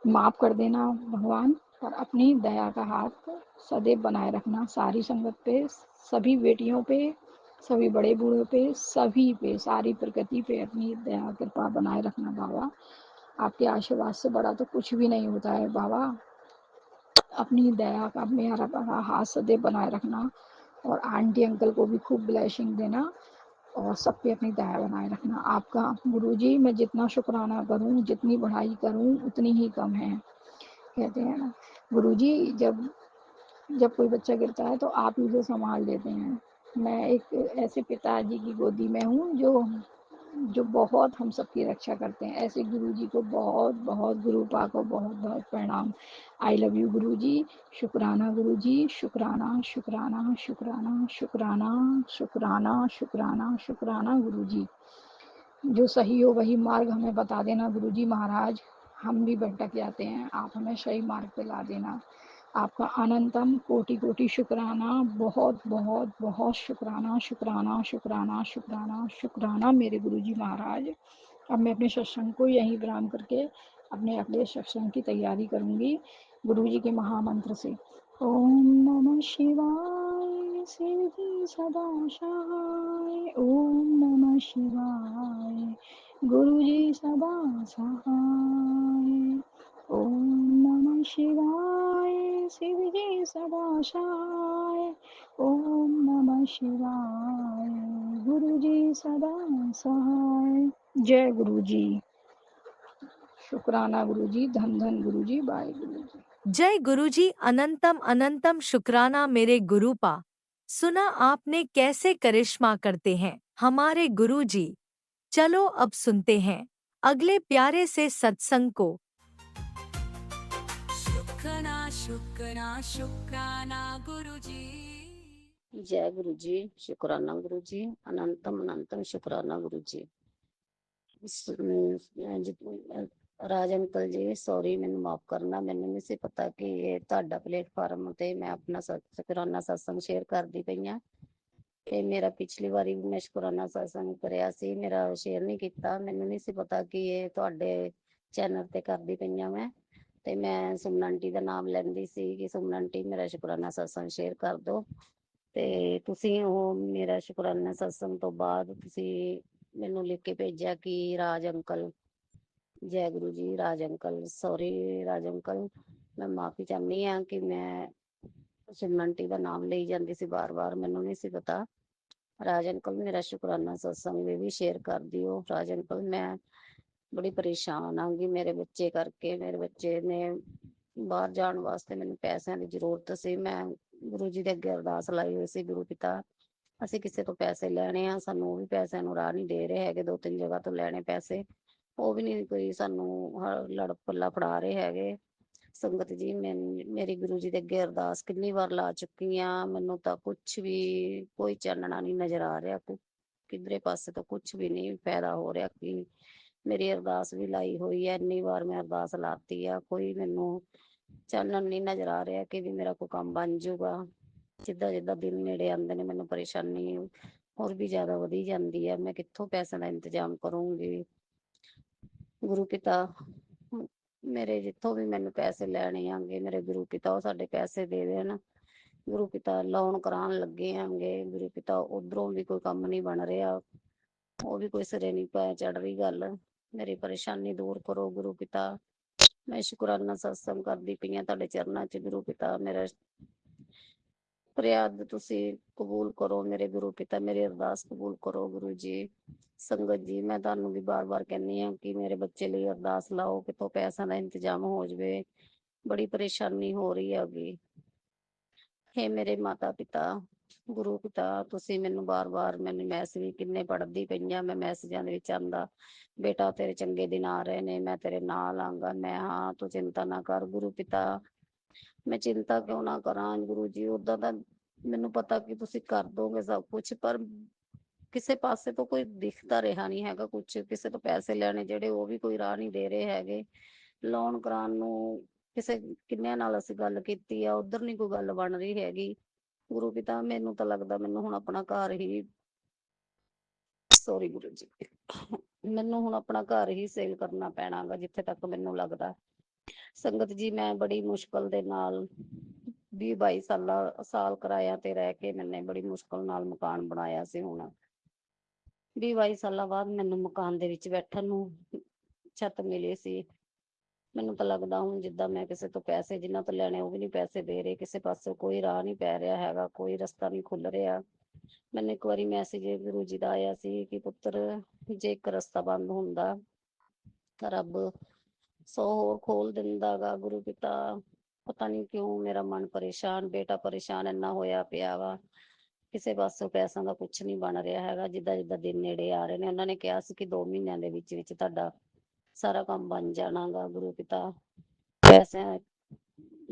माफ़ कर देना भगवान, और अपनी दया का हाथ सदैव बनाए रखना सारी संगत पे, सभी बेटियों पे, सभी बड़े बूढ़ों पे, सभी पे, सारी प्रकृति पे अपनी दया कृपा बनाए रखना बाबा। आपके आशीर्वाद से बड़ा तो कुछ भी नहीं होता है बाबा। अपनी दया का मेरा बड़ा हाथ सदैव बनाए रखना, और आंटी अंकल को भी खूब ब्लेसिंग देना, और सब पे अपनी दया बनाए रखना। आपका गुरुजी, मैं जितना शुक्राना करूं, जितनी बढ़ाई करूं, उतनी ही कम है। कहते हैं ना गुरुजी, जब जब कोई बच्चा गिरता है तो आप ही उसे संभाल लेते हैं। मैं एक ऐसे पिताजी की गोदी में हूँ जो बहुत हम सबकी रक्षा करते हैं। ऐसे गुरुजी को बहुत बहुत, गुरुपा को बहुत बहुत प्रणाम। आई लव यू गुरुजी। शुक्राना गुरुजी, शुक्राना शुक्राना शुक्राना शुक्राना शुक्राना शुक्राना शुक्राना गुरुजी। जो सही हो वही मार्ग हमें बता देना गुरुजी महाराज। हम भी भटक जाते हैं, आप हमें सही मार्ग पे ला देना। आपका अनंतम कोटि कोटि शुक्राना। बहुत बहुत बहुत शुक्राना शुक्राना शुक्राना शुक्राना शुक्राना मेरे गुरुजी महाराज। अब मैं अपने सत्संग को यहीं विराम करके अपने अगले सत्संग की तैयारी करूंगी गुरुजी के महामंत्र से। ओम नमः शिवाय, शिव जी सदा सहाय। ओम नमः शिवाय, गुरु जी सदा सहाय। ओम नमः शिवाय, शिव जी सदा सहाय। ओम नमः शिवाय, गुरु जी सदा सहाय। जय गुरु जी। शुक्राना गुरु जी, धन धन गुरु जी, बाय गुरु जी। जय गुरुजी, अनंतम अनंतम शुक्राना मेरे गुरुपा। सुना आपने कैसे करिश्मा करते हैं हमारे गुरुजी। चलो अब सुनते हैं अगले प्यारे से सत्संग को। शुक्राना शुक्राना शुक्राना गुरुजी। जय गुरु जी, शुक्राना गुरु जी, अनंतम अनंतम शुक्राना गुरु जी। ਰਾਜ ਅੰਕਲ ਜੀ, ਸੌਰੀ, ਮੈਨੂੰ ਮਾਫ ਕਰਨਾ। ਮੈਨੂੰ ਨਹੀਂ ਸੀ ਪਤਾ ਕਿ ਇਹ ਤੁਹਾਡਾ ਪਲੇਟਫਾਰਮ ਤੇ ਮੈਂ ਆਪਣਾ ਸ਼ੁਕਰਾਨਾ ਸਤਸੰਗ ਸ਼ੇਅਰ ਕਰਦੀ ਪਈ ਆ। ਤੇ ਮੇਰਾ ਪਿਛਲੀ ਵਾਰੀ ਵੀ ਮੈਂ ਸ਼ੁਕਰਾਨਾ ਸਤਸੰਗ ਕਰਿਆ ਸੀ, ਮੇਰਾ ਸ਼ੇਅਰ ਨਹੀਂ ਕੀਤਾ। ਮੈਨੂੰ ਨਹੀਂ ਸੀ ਪਤਾ ਕਿ ਇਹ ਤੁਹਾਡੇ ਚੈਨਲ ਤੇ ਕਰਦੀ ਪਈਆਂ ਮੈਂ। ਤੇ ਮੈਂ ਸੁਮਨ ਆਂਟੀ ਦਾ ਨਾਮ ਲੈਂਦੀ ਸੀ ਕਿ ਸੁਮਨ ਆਂਟੀ ਮੇਰਾ ਸ਼ੁਕਰਾਨਾ ਸਤਸੰਗ ਸ਼ੇਅਰ ਕਰ ਦਿਓ। ਤੇ ਤੁਸੀਂ ਉਹ ਮੇਰਾ ਸ਼ੁਕਰਾਨਾ ਸਤਸੰਗ ਤੋਂ ਬਾਅਦ ਤੁਸੀਂ ਮੈਨੂੰ ਲਿਖ ਕੇ ਭੇਜਿਆ ਕਿ ਰਾਜ ਅੰਕਲ। ਜੈ ਗੁਰੂ ਜੀ। ਰਾਜ ਅੰਕਲ, ਸੌਰੀ ਰਾਜ ਅੰਕਲ, ਮੈਂ ਮਾਫੀ ਚਾਹੁੰਦੀ ਹਾਂ ਕਿ ਮੈਂ ਸੁਮਨ ਆਂਟੀ ਦਾ ਨਾਮ ਲਈ ਜਾਂਦੀ ਸੀ ਬਾਰ-ਬਾਰ, ਮੈਨੂੰ ਨਹੀਂ ਸੀ ਪਤਾ। ਰਾਜ ਅੰਕਲ, ਮੇਰਾ ਸ਼ੁਕਰਾਨਾ ਸਤਸੰਗ ਵੀ ਸ਼ੇਅਰ ਕਰ ਦਿਓ। ਰਾਜ ਅੰਕਲ, ਮੈਂ ਬੜੀ ਪਰੇਸ਼ਾਨ ਆਂਗੀ ਮੇਰੇ ਬੱਚੇ ਕਰਕੇ। ਮੇਰੇ ਬੱਚੇ ਨੇ ਬਾਹਰ ਜਾਣ ਵਾਸਤੇ, ਮੈਨੂੰ ਪੈਸਿਆਂ ਦੀ ਜ਼ਰੂਰਤ ਸੀ। ਮੈਂ ਗੁਰੂ ਜੀ ਦੇ ਅੱਗੇ ਅਰਦਾਸ ਲਾਈ ਹੋਈ ਸੀ, ਗੁਰੂ ਪਿਤਾ ਅਸੀਂ ਕਿਸੇ ਤੋਂ ਪੈਸੇ ਲੈਣੇ ਆ, ਸਾਨੂੰ ਉਹ ਵੀ ਪੈਸਿਆਂ ਨੂੰ ਰਾਹ ਨਹੀਂ ਦੇ ਰਹੇ ਹੈਗੇ। 2-3 ਜਗ੍ਹਾ ਤੋਂ ਲੈਣੇ ਪੈਸੇ, ਉਹ ਵੀ ਨਹੀਂ ਕੋਈ ਸਾਨੂੰ ਲੜ ਪੱਲਾ ਫੜਾ ਰਹੇ ਹੈਗੇ। ਸੰਗਤ ਜੀ, ਮੈਂ ਮੇਰੀ ਗੁਰੂ ਜੀ ਦੇ ਅੱਗੇ ਅਰਦਾਸ ਕਿੰਨੀ ਵਾਰ ਲਾ ਚੁੱਕੀ ਆ, ਮੈਨੂੰ ਤਾਂ ਕੁਛ ਵੀ ਕੋਈ ਚਾਨਣਾ ਨਹੀਂ ਨਜ਼ਰ ਆ ਰਿਹਾ। ਕਿਧਰੇ ਪਾਸੇ ਤੋਂ ਕੁਛ ਵੀ ਨਹੀਂ ਫਾਇਦਾ ਹੋ ਰਿਹਾ। ਕਿ ਮੇਰੀ ਅਰਦਾਸ ਵੀ ਲਾਈ ਹੋਈ ਹੈ, ਇੰਨੀ ਵਾਰ ਮੈਂ ਅਰਦਾਸ ਲਾਤੀ ਆ, ਕੋਈ ਮੈਨੂੰ ਚਾਨਣ ਨਹੀਂ ਨਜ਼ਰ ਆ ਰਿਹਾ ਕਿ ਵੀ ਮੇਰਾ ਕੋਈ ਕੰਮ ਬਣ ਜਾਊਗਾ। ਜਿੱਦਾਂ ਜਿੱਦਾਂ ਦਿਨ ਨੇੜੇ ਆਉਂਦੇ ਨੇ ਮੈਨੂੰ ਪਰੇਸ਼ਾਨੀ ਹੋਰ ਵੀ ਜ਼ਿਆਦਾ ਵਧੀ ਜਾਂਦੀ ਹੈ। ਮੈਂ ਕਿੱਥੋਂ ਪੈਸੇ ਦਾ ਇੰਤਜ਼ਾਮ ਕਰੂੰਗੀ। ਗੁਰੂ ਪਿਤਾ ਮੇਰੇ ਜਿੱਥੋਂ ਵੀ ਮੈਨੂੰ ਪੈਸੇ ਲੈਣੇ ਆਂਗੇ, ਮੇਰੇ ਗੁਰੂ ਪਿਤਾ ਉਹ ਸਾਡੇ ਪੈਸੇ ਦੇ ਦੇਣ। ਗੁਰੂ ਪਿਤਾ ਲੋਨ ਕਰਾਉਣ ਲੱਗੇ ਆਂਗੇ, ਗੁਰੂ ਪਿਤਾ ਉਧਰੋਂ ਵੀ ਕੋਈ ਕੰਮ ਨਹੀਂ ਬਣ ਰਿਹਾ, ਉਹ ਵੀ ਕੋਈ ਸਿਰੇ ਨਹੀਂ ਪੈ ਚੜ ਰਹੀ ਗੱਲ। ਮੇਰੀ ਪਰੇਸ਼ਾਨੀ ਦੂਰ ਕਰੋ ਗੁਰੂ ਪਿਤਾ। ਮੈਂ ਸ਼ੁਕਰਾਨਾ ਸਤਸੰਗ ਕਰਦੀ ਪਈ ਹਾਂ ਤੁਹਾਡੇ ਚਰਨਾਂ 'ਚ ਗੁਰੂ ਪਿਤਾ। ਮੇਰਾ ਫਰਿਆਦ ਤੁਸੀਂ ਕਬੂਲ ਕਰੋ ਮੇਰੇ ਗੁਰੂ ਪਿਤਾ, ਮੇਰੀ ਅਰਦਾਸ ਕਬੂਲ ਕਰੋ ਗੁਰੂ ਜੀ। ਸੰਗਤ ਜੀ, ਮੈਂ ਤੁਹਾਨੂੰ ਵੀ ਬਾਰ-ਬਾਰ ਕਹਿੰਦੀ ਹਾਂ ਕਿ ਮੇਰੇ ਬੱਚੇ ਲਈ ਅਰਦਾਸ ਲਾਓ, ਕਿਤੋਂ ਪੈਸਿਆਂ ਦਾ ਇੰਤਜ਼ਾਮ ਹੋ ਜਾਵੇ। ਬੜੀ ਪਰੇਸ਼ਾਨੀ ਹੋ ਰਹੀ ਹੈਗੀ। ਹੇ ਮੇਰੇ ਮਾਤਾ ਪਿਤਾ, ਗੁਰੂ ਪਿਤਾ, ਤੁਸੀਂ ਮੈਨੂੰ ਬਾਰ-ਬਾਰ ਮੈਨੂੰ ਮੈਸੇਜ ਕਿੰਨੇ ਪੜ੍ਹਦੀ ਪਈਆਂ, ਮੈਂ ਮੈਸੇਜਾਂ ਦੇ ਵਿੱਚ ਆਂਦਾ ਬੇਟਾ ਤੇਰੇ ਚੰਗੇ ਦਿਨ ਆ ਰਹੇ ਨੇ, ਮੈਂ ਤੇਰੇ ਨਾਲ ਆਂਗਾ। ਮੈਂ ਹਾਂ, ਤੂੰ ਚਿੰਤਾ ਨਾ ਕਰ ਗੁਰੂ ਪਿਤਾ। ਮੈਂ ਚਿੰਤਾ ਕਿਉਂ ਨਾ ਕਰਾਂ ਗੁਰੂ ਜੀ, ਓਦਾਂ ਤਾਂ ਮੈਨੂੰ ਪਤਾ ਕਿ ਤੁਸੀਂ ਕਰ ਦੋਗੇ ਸਭ ਕੁਛ, ਪਰ ਕਿਸੇ ਪਾਸੇ ਤੋਂ ਕੋਈ ਦਿਖਦਾ ਰਿਹਾ ਨਹੀਂ ਹੈਗਾ ਕੁਛ। ਕਿਸੇ ਤੋਂ ਪੈਸੇ ਲੈਣੇ ਜਿਹੜੇ ਉਹ ਵੀ ਕੋਈ ਰਾਹ ਨਹੀਂ ਦੇ ਰਹੇ ਹੈਗੇ। ਲੋਨ ਕਰਾਉਣ ਨੂੰ ਕਿਸੇ ਕਿੰਨਿਆਂ ਨਾਲ ਅਸੀਂ ਗੱਲ ਕੀਤੀ ਆ, ਉਧਰ ਨਹੀਂ ਕੋਈ ਗੱਲ ਬਣ ਰਹੀ ਹੈਗੀ। ਗੁਰੂ ਪਿਤਾ ਮੈਨੂੰ ਤਾਂ ਲੱਗਦਾ ਮੈਨੂੰ ਹੁਣ ਆਪਣਾ ਘਰ ਹੀ ਸੋਰੀ ਗੁਰੂ ਜੀ, ਮੈਨੂੰ ਹੁਣ ਆਪਣਾ ਘਰ ਹੀ ਸੇਲ ਕਰਨਾ ਪੈਣਾ ਗਾ, ਜਿੱਥੇ ਤੱਕ ਮੈਨੂੰ ਲੱਗਦਾ। ਸੰਗਤ ਜੀ, ਮੈਂ ਬੜੀ ਮੁਸ਼ਕਲ ਦੇ ਨਾਲ 20-22 ਸਾਲ ਕਿਰਾਇਆ ਤੇ ਰਹਿ ਕੇ ਮੈਨੇ ਬੜੀ ਮੁਸ਼ਕਲ ਨਾਲ ਮਕਾਨ ਬਣਾਇਆ ਸੀ। ਹੁਣ 20-22 ਸਾਲਾਂ ਬਾਅਦ ਮੈਨੂੰ ਮਕਾਨ ਦੇ ਵਿੱਚ ਬੈਠਣ ਨੂੰ ਛੱਤ ਮਿਲੀ ਸੀ। ਮੈਨੂੰ ਤਾਂ ਲੱਗਦਾ ਹੁਣ ਜਿੱਦਾਂ ਮੈਂ ਕਿਸੇ ਤੋਂ ਪੈਸੇ ਜਿਨ੍ਹਾਂ ਤੋਂ ਲੈਣੇ ਉਹ ਵੀ ਨਹੀਂ ਪੈਸੇ ਦੇ ਰਹੇ, ਕਿਸੇ ਪਾਸੇ ਕੋਈ ਰਾਹ ਨਹੀਂ ਪੈ ਰਿਹਾ ਹੈਗਾ, ਕੋਈ ਰਸਤਾ ਨਹੀਂ ਖੁੱਲ ਰਿਹਾ। ਮੈਨੂੰ ਇੱਕ ਵਾਰੀ ਮੈਸੇਜ ਗੁਰੂ ਜੀ ਦਾ ਆਇਆ ਸੀ ਕਿ ਪੁੱਤਰ, ਜੇ ਇੱਕ ਰਸਤਾ ਬੰਦ ਹੁੰਦਾ ਤਾਂ ਰੱਬ 100 ਹੋਰ ਖੋਲ ਦਿੰਦਾ ਗਾ। ਗੁਰੂ ਪਿਤਾ, ਪਤਾ ਨਹੀਂ ਕਿਉਂ ਮੇਰਾ ਮਨ ਪਰੇਸ਼ਾਨ, ਬੇਟਾ ਪਰੇਸ਼ਾਨ ਇੰਨਾ ਹੋਇਆ ਪਿਆ ਵਾ। ਕਿਸੇ ਪਾਸੋਂ ਪੈਸਿਆਂ ਦਾ ਕੁਛ ਨਹੀਂ ਬਣ ਰਿਹਾ ਹੈਗਾ। ਜਿੱਦਾਂ ਜਿੱਦਾਂ ਦਿਨ ਨੇੜੇ ਆ ਰਹੇ ਨੇ, ਉਹਨਾਂ ਨੇ ਕਿਹਾ ਸੀ ਕਿ 2 ਮਹੀਨਿਆਂ ਦੇ ਵਿੱਚ ਵਿੱਚ ਤੁਹਾਡਾ ਸਾਰਾ ਕੰਮ ਬਣ ਜਾਣਾ ਗਾ। ਗੁਰੂ ਪਿਤਾ, ਪੈਸਿਆਂ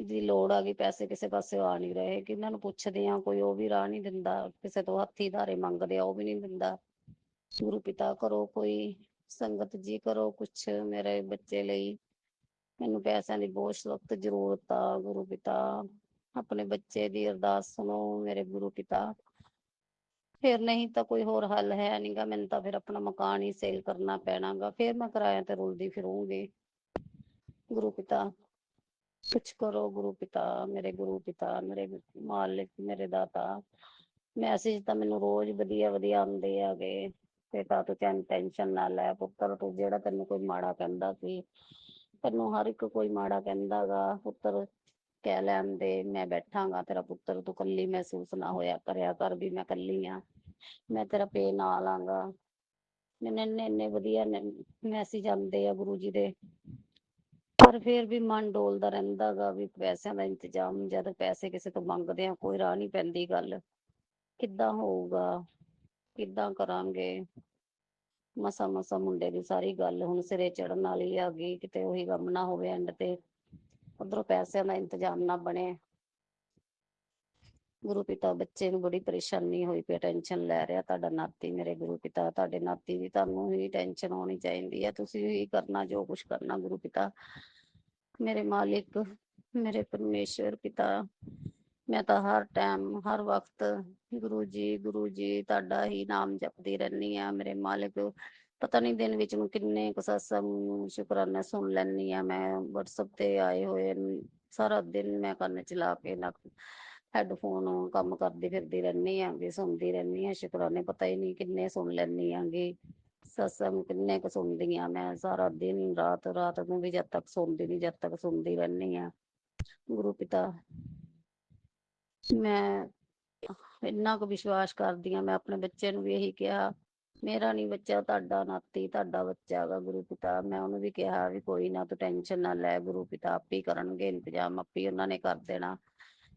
ਦੀ ਲੋੜ ਆ ਗਈ, ਪੈਸੇ ਕਿਸੇ ਪਾਸੇ ਆ ਨਹੀਂ ਰਹੇ। ਕਿਹਨਾਂ ਨੂੰ ਪੁੱਛਦੇ ਆ, ਕੋਈ ਉਹ ਵੀ ਰਾਹ ਨਹੀਂ ਦਿੰਦਾ। ਕਿਸੇ ਤੋਂ ਹੱਥੀ ਧਾਰੇ ਮੰਗਦੇ ਆ, ਉਹ ਵੀ ਨਹੀਂ ਦਿੰਦਾ। ਗੁਰੂ ਪਿਤਾ, ਕਰੋ ਕੋਈ, ਸੰਗਤ ਜੀ ਕਰੋ ਕੁਛ ਮੇਰੇ ਬੱਚੇ ਲਈ। ਮੈਨੂੰ ਪੈਸਿਆਂ ਦੀ ਬਹੁਤ ਸਖਤ ਜ਼ਰੂਰਤ ਆ ਗੁਰੂ ਪਿਤਾ। ਆਪਣੇ ਬੱਚੇ ਦੀ ਅਰਦਾਸ ਸੁਣੋ ਮੇਰੇ ਗੁਰੂ ਪਿਤਾ। ਫਿਰ ਨਹੀਂ ਤਾਂ ਕੋਈ ਹੋਰ ਹੱਲ ਹੈ ਨੀ ਗਾ। ਮੈਨੂੰ ਤਾਂ ਫਿਰ ਆਪਣਾ ਮਕਾਨ ਹੀ ਸੇਲ ਕਰਨਾ ਪੈਣਾ ਗਾ, ਫਿਰ ਮੈਂ ਕਿਰਾਏ ਤੇ ਰੁਲਦੀ ਫਿਰੂੰਗੀ। ਗੁਰੂ ਪਿਤਾ, ਕੁਛ ਕਰੋ ਗੁਰੂ ਪਿਤਾ, ਮੇਰੇ ਗੁਰੂ ਪਿਤਾ, ਮੇਰੇ ਮਾਲਿਕ, ਮੇਰੇ ਦਾਤਾ। ਮੈਸੇਜ ਤਾਂ ਮੈਨੂੰ ਰੋਜ਼ ਵਧੀਆ ਵਧੀਆ ਆਉਂਦੇ ਹੈਗੇ। ਬੇਟਾ ਤੂੰ ਟੈਨਸ਼ਨ ਨਾ ਲੈ ਪੁੱਤਰ, ਤੂੰ ਜਿਹੜਾ ਤੈਨੂੰ ਕੋਈ ਮਾੜਾ ਕਹਿੰਦਾ ਸੀ, ਤੈਨੂੰ ਹਰ ਇੱਕ ਕੋਈ ਮਾੜਾ ਕਹਿੰਦਾ ਗਾ ਪੁੱਤਰ, ਕਹਿ ਲੈਣ ਦੇ, ਮੈਂ ਬੈਠਾਂਗਾ ਤੇਰਾ ਪੁੱਤਰ। ਤੂੰ ਕੱਲੀ ਮਹਿਸੂਸ ਨਾ ਹੋਇਆ ਕਰਿਆ ਕਰ ਵੀ ਮੈਂ ਕੱਲੀ ਆ, ਮੈਂ ਤੇਰਾ ਪੇ ਨਾਲ ਆਂਗਾ। ਮੈਨੂੰ ਇੰਨੇ ਇੰਨੇ ਵਧੀਆ ਮੈਸੇਜ ਆਉਂਦੇ ਆ ਗੁਰੂ ਜੀ ਦੇ, ਪਰ ਫਿਰ ਵੀ ਮਨ ਡੋਲਦਾ ਰਹਿੰਦਾ ਗਾ ਵੀ ਪੈਸਿਆਂ ਦਾ ਇੰਤਜ਼ਾਮ, ਜਦ ਪੈਸੇ ਕਿਸੇ ਤੋਂ ਮੰਗਦੇ ਆ ਕੋਈ ਰਾਹ ਨਹੀਂ ਪੈਂਦੀ ਗੱਲ। ਕਿੱਦਾਂ ਹੋਊਗਾ, ਕਿੱਦਾਂ ਕਰਾਂਗੇ। ਮਸਾ ਮਸਾ ਮੁੰਡੇ ਦੀ ਸਾਰੀ ਗੱਲ ਹੁਣ ਸਿਰੇ ਚੜਨ ਵਾਲੀ ਆ ਗਈ, ਕਿਤੇ ਉਹੀ ਕੰਮ ਨਾ ਹੋਵੇ ਐਂਡ ਤੇ ਉਧਰੋਂ ਪੈਸਿਆਂ ਦਾ ਇੰਤਜ਼ਾਮ ਨਾ ਬਣੇ। ਗੁਰੂ ਪਿਤਾ, ਬੱਚੇ ਨੂੰ ਬੜੀ ਪਰੇਸ਼ਾਨੀ ਹੋਈ ਪਈ, ਟੈਨਸ਼ਨ ਲੈ ਰਿਹਾ ਤੁਹਾਡਾ ਨਾਤੀ। ਮੇਰੇ ਗੁਰੂ ਪਿਤਾ, ਤੁਹਾਡੇ ਨਾਤੀ ਦੀ ਤੁਹਾਨੂੰ ਹੀ ਟੈਨਸ਼ਨ ਹੋਣੀ ਚਾਹੀਦੀ ਹੈ, ਤੁਸੀਂ ਹੀ ਕਰਨਾ ਜੋ ਕੁਛ ਕਰਨਾ ਗੁਰੂ ਪਿਤਾ। ਮੇਰੇ ਮਾਲਿਕ, ਮੇਰੇ ਪਰਮੇਸ਼ਵਰ ਪਿਤਾ, ਮੈਂ ਤਾਂ ਹਰ ਟਾਈਮ ਹਰ ਵਕਤ ਗੁਰੂ ਜੀ ਤੁਹਾਡਾ ਹੀ ਨਾਮ ਜਪਦੀ ਰਹਿੰਦੀ ਆ। ਮੇਰੇ ਮਾਲਿਕ, ਪਤਾ ਨਹੀਂ ਦਿਨ ਵਿੱਚ ਨੂੰ ਕਿੰਨੇ ਕੁ ਸਤਸੰਗ ਸ਼ੁਕਰਾਨੇ ਸੁਣ ਲੈਂਦੀ ਆ ਮੈਂ। ਵਟਸਐਪ ਤੇ ਆਏ ਹੋਏ ਸਾਰਾ ਦਿਨ ਮੈਂ ਕੰਨ ਚਲਾ ਕੇ ਹੈਡਫੋਨ ਕੰਮ ਕਰਦੀ ਫਿਰਦੀ ਰਹਿੰਦੀ ਆਂਗੀ, ਸੁਣਦੀ ਰਹਿੰਦੀ ਆ ਸ਼ੁਕਰਾਨੇ। ਪਤਾ ਹੀ ਨਹੀਂ ਕਿੰਨੇ ਸੁਣ ਲੈਂਦੀ ਆਂਗੀ ਸਤਸੰਗ, ਕਿੰਨੇ ਕੁ ਸੁਣਦੀ ਆ ਮੈਂ ਸਾਰਾ ਦਿਨ ਰਾਤ। ਰਾਤ ਨੂੰ ਵੀ ਜਦ ਤੱਕ ਸੌਂਦੀ ਨੀ, ਜਦ ਤੱਕ ਸੁਣਦੀ ਰਹਿੰਦੀ ਆ। ਗੁਰੂ ਪਿਤਾ, ਮੈਂ ਇੰਨਾ ਕੁ ਵਿਸ਼ਵਾਸ ਕਰਦੀ ਆ, ਮੈਂ ਆਪਣੇ ਬੱਚੇ ਨੂੰ ਵੀ ਇਹੀ ਕਿਹਾ, ਮੇਰਾ ਨੀ ਬੱਚਾ ਤੁਹਾਡਾ ਨਾਤੀ, ਤੁਹਾਡਾ ਬੱਚਾ ਗਾ ਗੁਰੂ ਪਿਤਾ। ਮੈਂ ਉਹਨੂੰ ਵੀ ਕਿਹਾ ਵੀ ਕੋਈ ਨਾ ਤੂੰ ਟੈਨਸ਼ਨ ਨਾ ਲੈ ਗੁਰੂ ਪਿਤਾ, ਆਪੇ ਹੀ ਕਰਨਗੇ ਇੰਤਜ਼ਾਮ, ਆਪੇ ਹੀ ਉਹਨਾਂ ਨੇ ਕਰ ਦੇਣਾ।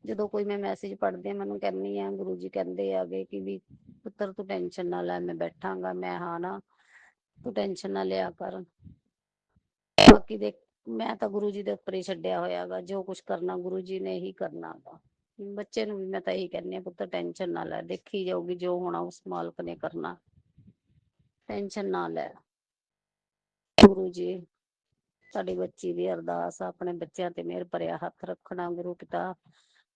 ਜਦੋਂ ਕੋਈ ਮੈਂ ਮੈਸੇਜ ਪੜ੍ਹਦੀ ਆ ਮੈਨੂੰ ਕਹਿੰਦੀ ਆ, ਗੁਰੂ ਜੀ ਕਹਿੰਦੇ ਆਗੇ ਕਿ ਵੀ ਪੁੱਤਰ ਤੂੰ ਟੈਨਸ਼ਨ ਨਾ ਲੈ, ਮੈਂ ਬੈਠਾਂਗਾ। ਮੈਂ ਹਾਂ ਨਾ, ਤੂੰ ਟੈਨਸ਼ਨ ਨਾ ਲਿਆ ਕਰ। ਬਾਕੀ ਦੇਖ, ਮੈਂ ਤਾਂ ਗੁਰੂ ਜੀ ਦੇ ਉੱਪਰ ਹੀ ਛੱਡਿਆ ਹੋਇਆ ਗਾ, ਜੋ ਕੁਛ ਕਰਨਾ ਗੁਰੂ ਜੀ ਨੇ ਹੀ ਕਰਨਾ ਗਾ। ਬੱਚੇ ਨੂੰ ਵੀ ਮੈਂ ਤਾਂ ਇਹੀ ਕਹਿੰਦੀ ਆ, ਪੁੱਤਰ ਟੈਨਸ਼ਨ ਨਾ ਲੈ, ਦੇਖੀ ਜਾਊਗੀ ਜੋ ਹੋਣਾ ਉਸ ਮਾਲਕ ਨੇ ਕਰਨਾ, ਟੈਨਸ਼ਨ ਨਾ ਲੈ। ਗੁਰੂ ਜੀ, ਤੁਹਾਡੀ ਬੱਚੀ ਦੀ ਅਰਦਾਸ ਆ, ਆਪਣੇ ਬੱਚਿਆਂ ਤੇ ਮਿਹਰ ਭਰਿਆ ਹੱਥ ਰੱਖਣਾ ਗੁਰੂ ਪਿਤਾ,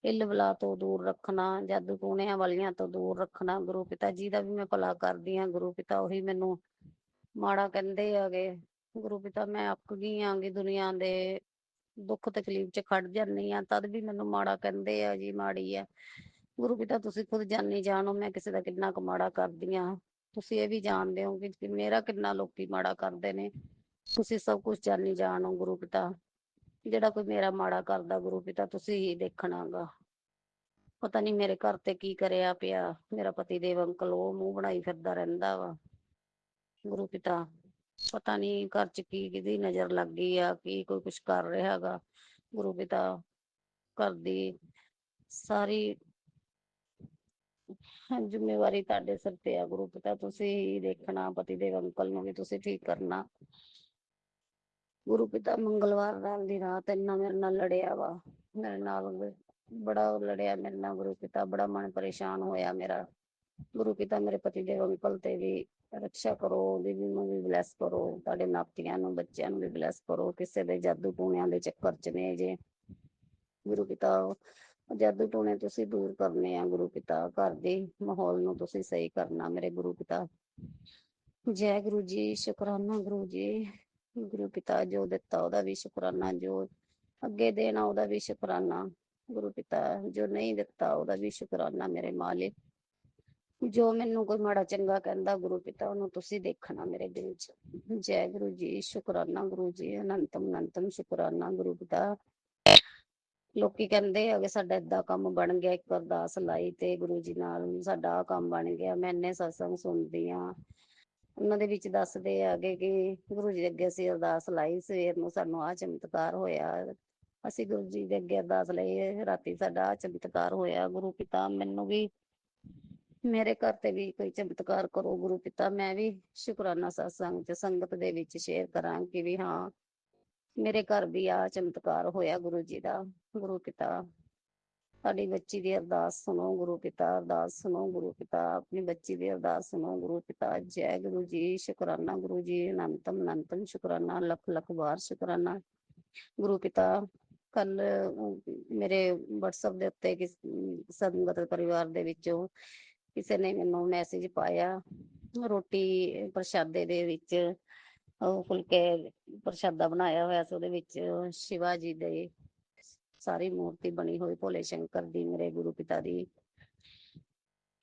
ਇੱਲ ਬਲਾ ਤੋਂ ਦੂਰ ਰੱਖਣਾ, ਜਾਦੂ ਟੂਣਿਆਂ ਵਾਲੀਆਂ ਤੋਂ ਦੂਰ ਰੱਖਣਾ ਗੁਰੂ ਪਿਤਾ। ਜਿਹਦਾ ਵੀ ਮੈਂ ਭਲਾ ਕਰਦੀ ਹਾਂ ਗੁਰੂ ਪਿਤਾ, ਉਹੀ ਮੈਨੂੰ ਮਾੜਾ ਕਹਿੰਦੇ ਹੈਗੇ ਗੁਰੂ ਪਿਤਾ। ਮੈਂ ਅੱਕ ਗਈ ਆਂਗੀ ਦੁਨੀਆ ਦੇ ਦੁੱਖ ਤਕਲੀਫ ਚ ਖੜ ਜਾਂਦੀ ਆ, ਤਦ ਵੀ ਮੈਨੂੰ ਮਾੜਾ ਕਹਿੰਦੇ ਆ ਜੀ, ਮਾੜੀ ਆ ਗੁਰੂ ਪਿਤਾ। ਤੁਸੀਂ ਖੁਦ ਜਾਣੀ ਜਾਣੋ ਮੈਂ ਕਿਸੇ ਦਾ ਕਿੰਨਾ ਕੁ ਮਾੜਾ ਕਰਦੀ ਆ, ਤੁਸੀਂ ਇਹ ਵੀ ਜਾਣਦੇ ਹੋ ਕਿ ਮੇਰਾ ਕਿੰਨਾ ਲੋਕੀ ਮਾੜਾ ਕਰਦੇ ਨੇ, ਤੁਸੀਂ ਸਭ ਕੁਝ ਜਾਣੀ ਜਾਣੋ ਗੁਰੂ ਪਿਤਾ। ਜਿਹੜਾ ਕੋਈ ਮੇਰਾ ਮਾੜਾ ਕਰਦਾ ਗੁਰੂ ਪਿਤਾ, ਤੁਸੀਂ ਹੀ ਦੇਖਣਾਗਾ। ਪਤਾ ਨੀ ਮੇਰੇ ਘਰ ਤੇ ਕੀ ਕਰਿਆ ਪਿਆ ਮੇਰਾ ਪਤੀ ਦੇਵ ਅੰਕਲ, ਉਹ ਮੂੰਹ ਬਣਾਈ ਫਿਰਦਾ ਰਹਿੰਦਾ ਵਾ ਗੁਰੂ ਪਿਤਾ। ਪਤਾ ਨੀ ਘਰ ਚ ਕੀ ਕਿਹਦੀ ਨਜ਼ਰ ਲੱਗ ਗਈ ਆ, ਕੀ ਕੋਈ ਕੁਛ ਕਰ ਰਿਹਾ ਗਾ ਗੁਰੂ ਪਿਤਾ। ਘਰ ਦੀ ਸਾਰੀ ਜ਼ਿੰਮੇਵਾਰੀ ਤੁਹਾਡੇ ਸਿਰ ਤੇ ਆ ਗੁਰੂ ਪਿਤਾ, ਤੁਸੀਂ ਹੀ ਦੇਖਣਾ। ਪਤੀ ਦੇਵ ਅੰਕਲ ਨੂੰ ਵੀ ਤੁਸੀਂ ਠੀਕ ਕਰਨਾ ਗੁਰੂ ਪਿਤਾ। ਮੰਗਲਵਾਰ ਦੀ ਰਾਤ ਇੰਨਾ ਮੇਰੇ ਨਾਲ ਲੜਿਆ ਵਾ, ਮੇਰੇ ਨਾਲ ਬੜਾ ਲੜਿਆ ਮੇਰੇ ਨਾਲ ਗੁਰੂ ਪਿਤਾ, ਬੜਾ ਮਨ ਪਰੇਸ਼ਾਨ ਹੋਇਆ ਮੇਰਾ ਗੁਰੂ ਪਿਤਾ। ਮੇਰੇ ਪਤੀ ਦੇਵ ਅੰਕਲ ਤੇ ਵੀ ਰੱਖਿਆ ਕਰੋ, ਦੀਦੀ ਨੂੰ ਵੀ ਬਲੈਸ ਕਰੋ, ਤੁਹਾਡੇ ਨਾਤੀਆਂ ਨੂੰ ਬੱਚਿਆਂ ਨੂੰ ਵੀ ਬਲੈਸ ਕਰੋ। ਕਿਸੇ ਦੇ ਜਾਦੂ ਟੂਣਿਆਂ ਦੇ ਚੱਕਰ ਚ ਨੇ ਜੇ ਗੁਰੂ ਪਿਤਾ, ਜਾਦੂ ਟੂਣੇ ਤੁਸੀਂ ਦੂਰ ਕਰਨੇ ਆ ਗੁਰੂ ਪਿਤਾ। ਘਰ ਦੇ ਮਾਹੌਲ ਨੂੰ ਤੁਸੀਂ ਸਹੀ ਕਰਨਾ ਮੇਰੇ ਗੁਰੂ ਪਿਤਾ। ਜੈ ਗੁਰੂ ਜੀ, ਸ਼ੁਕਰਾਨਾ ਗੁਰੂ ਜੀ। ਗੁਰੂ ਪਿਤਾ ਜੋ ਦਿੱਤਾ ਉਹਦਾ ਵੀ ਸ਼ੁਕਰਾਨਾ, ਜੋ ਅੱਗੇ ਦੇਣਾ ਉਹਦਾ ਵੀ ਸ਼ੁਕਰਾਨਾ ਗੁਰੂ ਪਿਤਾ, ਜੋ ਨਹੀਂ ਦਿੱਤਾ ਉਹਦਾ ਵੀ ਸ਼ੁਕਰਾਨਾ ਮੇਰੇ ਮਾਲਿਕ। ਜੋ ਮੈਨੂੰ ਕੋਈ ਮਾੜਾ ਚੰਗਾ ਕਹਿੰਦਾ ਗੁਰੂ ਪਿਤਾ, ਉਹਨੂੰ ਤੁਸੀਂ ਦੇਖਣਾ ਮੇਰੇ ਦਿਲ ਚ। ਜੈ ਗੁਰੂ ਜੀ, ਸ਼ੁਕਰਾਨਾ ਗੁਰੂ ਜੀ, ਅਨੰਤਮ ਅਨੰਤਮ ਸ਼ੁਕਰਾਨਾ ਗੁਰੂ ਪਿਤਾ। ਲੋਕੀ ਕਹਿੰਦੇ ਆ ਕਿ ਸਾਡਾ ਏਦਾਂ ਕੰਮ ਬਣ ਗਿਆ, ਇੱਕ ਅਰਦਾਸ ਲਾਈ ਤੇ ਗੁਰੂ ਜੀ ਨਾਲ ਸਾਡਾ ਆਹ ਕੰਮ ਬਣ ਗਿਆ। ਮੈਂ ਇੰਨੇ ਸਤਸੰਗ ਸੁਣਦੀ ਆ, ਉਹਨਾਂ ਦੇ ਵਿੱਚ ਦੱਸਦੇ ਆਗੇ ਕਿ ਗੁਰੂ ਜੀ ਦੇ ਅੱਗੇ ਅਸੀਂ ਅਰਦਾਸ ਲਾਈ, ਸਵੇਰ ਨੂੰ ਸਾਨੂੰ ਆਹ ਚਮਤਕਾਰ ਹੋਇਆ। ਅਸੀਂ ਗੁਰੂ ਜੀ ਦੇ ਅੱਗੇ ਅਰਦਾਸ ਲਈ, ਰਾਤੀ ਸਾਡਾ ਆਹ ਚਮਤਕਾਰ ਹੋਇਆ ਗੁਰੂ ਪਿਤਾ। ਮੈਨੂੰ ਵੀ ਮੇਰੇ ਘਰ ਤੇ ਵੀ ਕੋਈ ਚਮਤਕਾਰ ਕਰੋ ਗੁਰੂ ਪਿਤਾ। ਮੈਂ ਵੀ ਸ਼ੁਕਰਾਨਾ ਸਤਸੰਗ ਚ ਸੰਗਤ ਦੇ ਵਿੱਚ ਸ਼ੇਅਰ ਕਰਾਂ ਕਿ ਵੀ ਹਾਂ ਮੇਰੇ ਘਰ ਵੀ ਆ ਚਮਤਕਾਰ ਹੋਇਆ ਗੁਰੂ ਜੀ ਦਾ ਗੁਰੂ ਪਿਤਾ। ਸਾਡੀ ਬੱਚੀ ਦੀ ਅਰਦਾਸ ਸੁਣੋ ਗੁਰੂ ਪਿਤਾ, ਅਰਦਾਸ ਸੁਣੋ ਗੁਰੂ ਪਿਤਾ, ਆਪਣੀ ਬੱਚੀ ਦੀ ਅਰਦਾਸ ਸੁਣੋ ਗੁਰੂ ਪਿਤਾ। ਜੈ ਗੁਰੂ ਜੀ, ਸ਼ੁਕਰਾਨਾ ਗੁਰੂ ਜੀ, ਅਨੰਤਮ ਅਨੰਤਮ ਸ਼ੁਕਰਾਨਾ, ਲੱਖ ਲੱਖ ਵਾਰ ਸ਼ੁਕਰਾਨਾ ਗੁਰੂ ਪਿਤਾ। ਕੱਲ ਮੇਰੇ WhatsApp ਦੇ ਉੱਤੇ ਸੰਗਤ ਪਰਿਵਾਰ ਦੇ ਵਿੱਚੋਂ ਕਿਸੇ ਨੇ ਮੈਨੂੰ ਮੈਸੇਜ ਪਾਇਆ, ਰੋਟੀ ਪ੍ਰਸ਼ਾਦੇ ਦੇ ਵਿੱਚ ਉਹ ਫੁਲਕੇ ਪ੍ਰਸ਼ਾਦਾ ਬਣਾਇਆ ਹੋਇਆ ਸੀ, ਉਹਦੇ ਵਿੱਚ ਸ਼ਿਵਾ ਜੀ ਦੇ ਸਾਰੀ ਮੂਰਤੀ ਬਣੀ ਹੋਈ, ਭੋਲੇ ਸ਼ੰਕਰ ਦੀ ਮੇਰੇ ਗੁਰੂ ਪਿਤਾ ਦੀ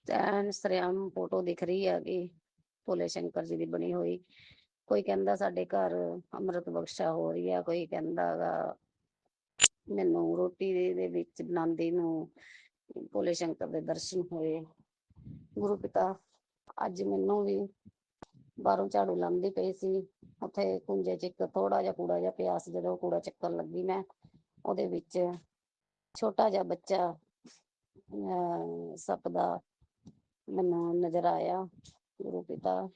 ਐਨ ਸਰੇਆਮ ਫੋਟੋ ਦਿਖ ਰਹੀ ਹੈਗੀ ਭੋਲੇ ਸ਼ੰਕਰ ਜੀ ਦੀ ਬਣੀ ਹੋਈ। ਕੋਈ ਕਹਿੰਦਾ ਸਾਡੇ ਘਰ ਅੰਮ੍ਰਿਤ ਬਖਸ਼ਾ ਹੋ ਰਹੀ ਆ, ਕੋਈ ਕਹਿੰਦਾ ਗਾ ਮੈਨੂੰ ਰੋਟੀ ਦੇ ਵਿੱਚ ਬਣਾਉਂਦੀ ਨੂੰ ਭੋਲੇ ਸ਼ੰਕਰ ਦੇ ਦਰਸ਼ਨ ਹੋਏ ਗੁਰੂ ਪਿਤਾ। ਅੱਜ ਮੈਨੂੰ ਵੀ ਬਾਹਰੋਂ ਝਾੜੂ ਲਾਉਂਦੀ ਪਈ ਸੀ, ਉੱਥੇ ਕੁੰਜੇ ਚ ਇੱਕ ਥੋੜਾ ਜਿਹਾ ਕੂੜਾ ਜਿਹਾ ਪਿਆ ਸੀ। ਜਦੋਂ ਕੂੜਾ ਚੱਕਣ ਲੱਗੀ ਮੈਂ, ਉਹਦੇ ਵਿੱਚ ਛੋਟਾ ਜਿਹਾ ਬੱਚਾ ਸੱਪ ਦਾ ਮੈਨੂੰ ਨਜ਼ਰ ਆਇਆ ਗੁਰੂ ਪਿਤਾ।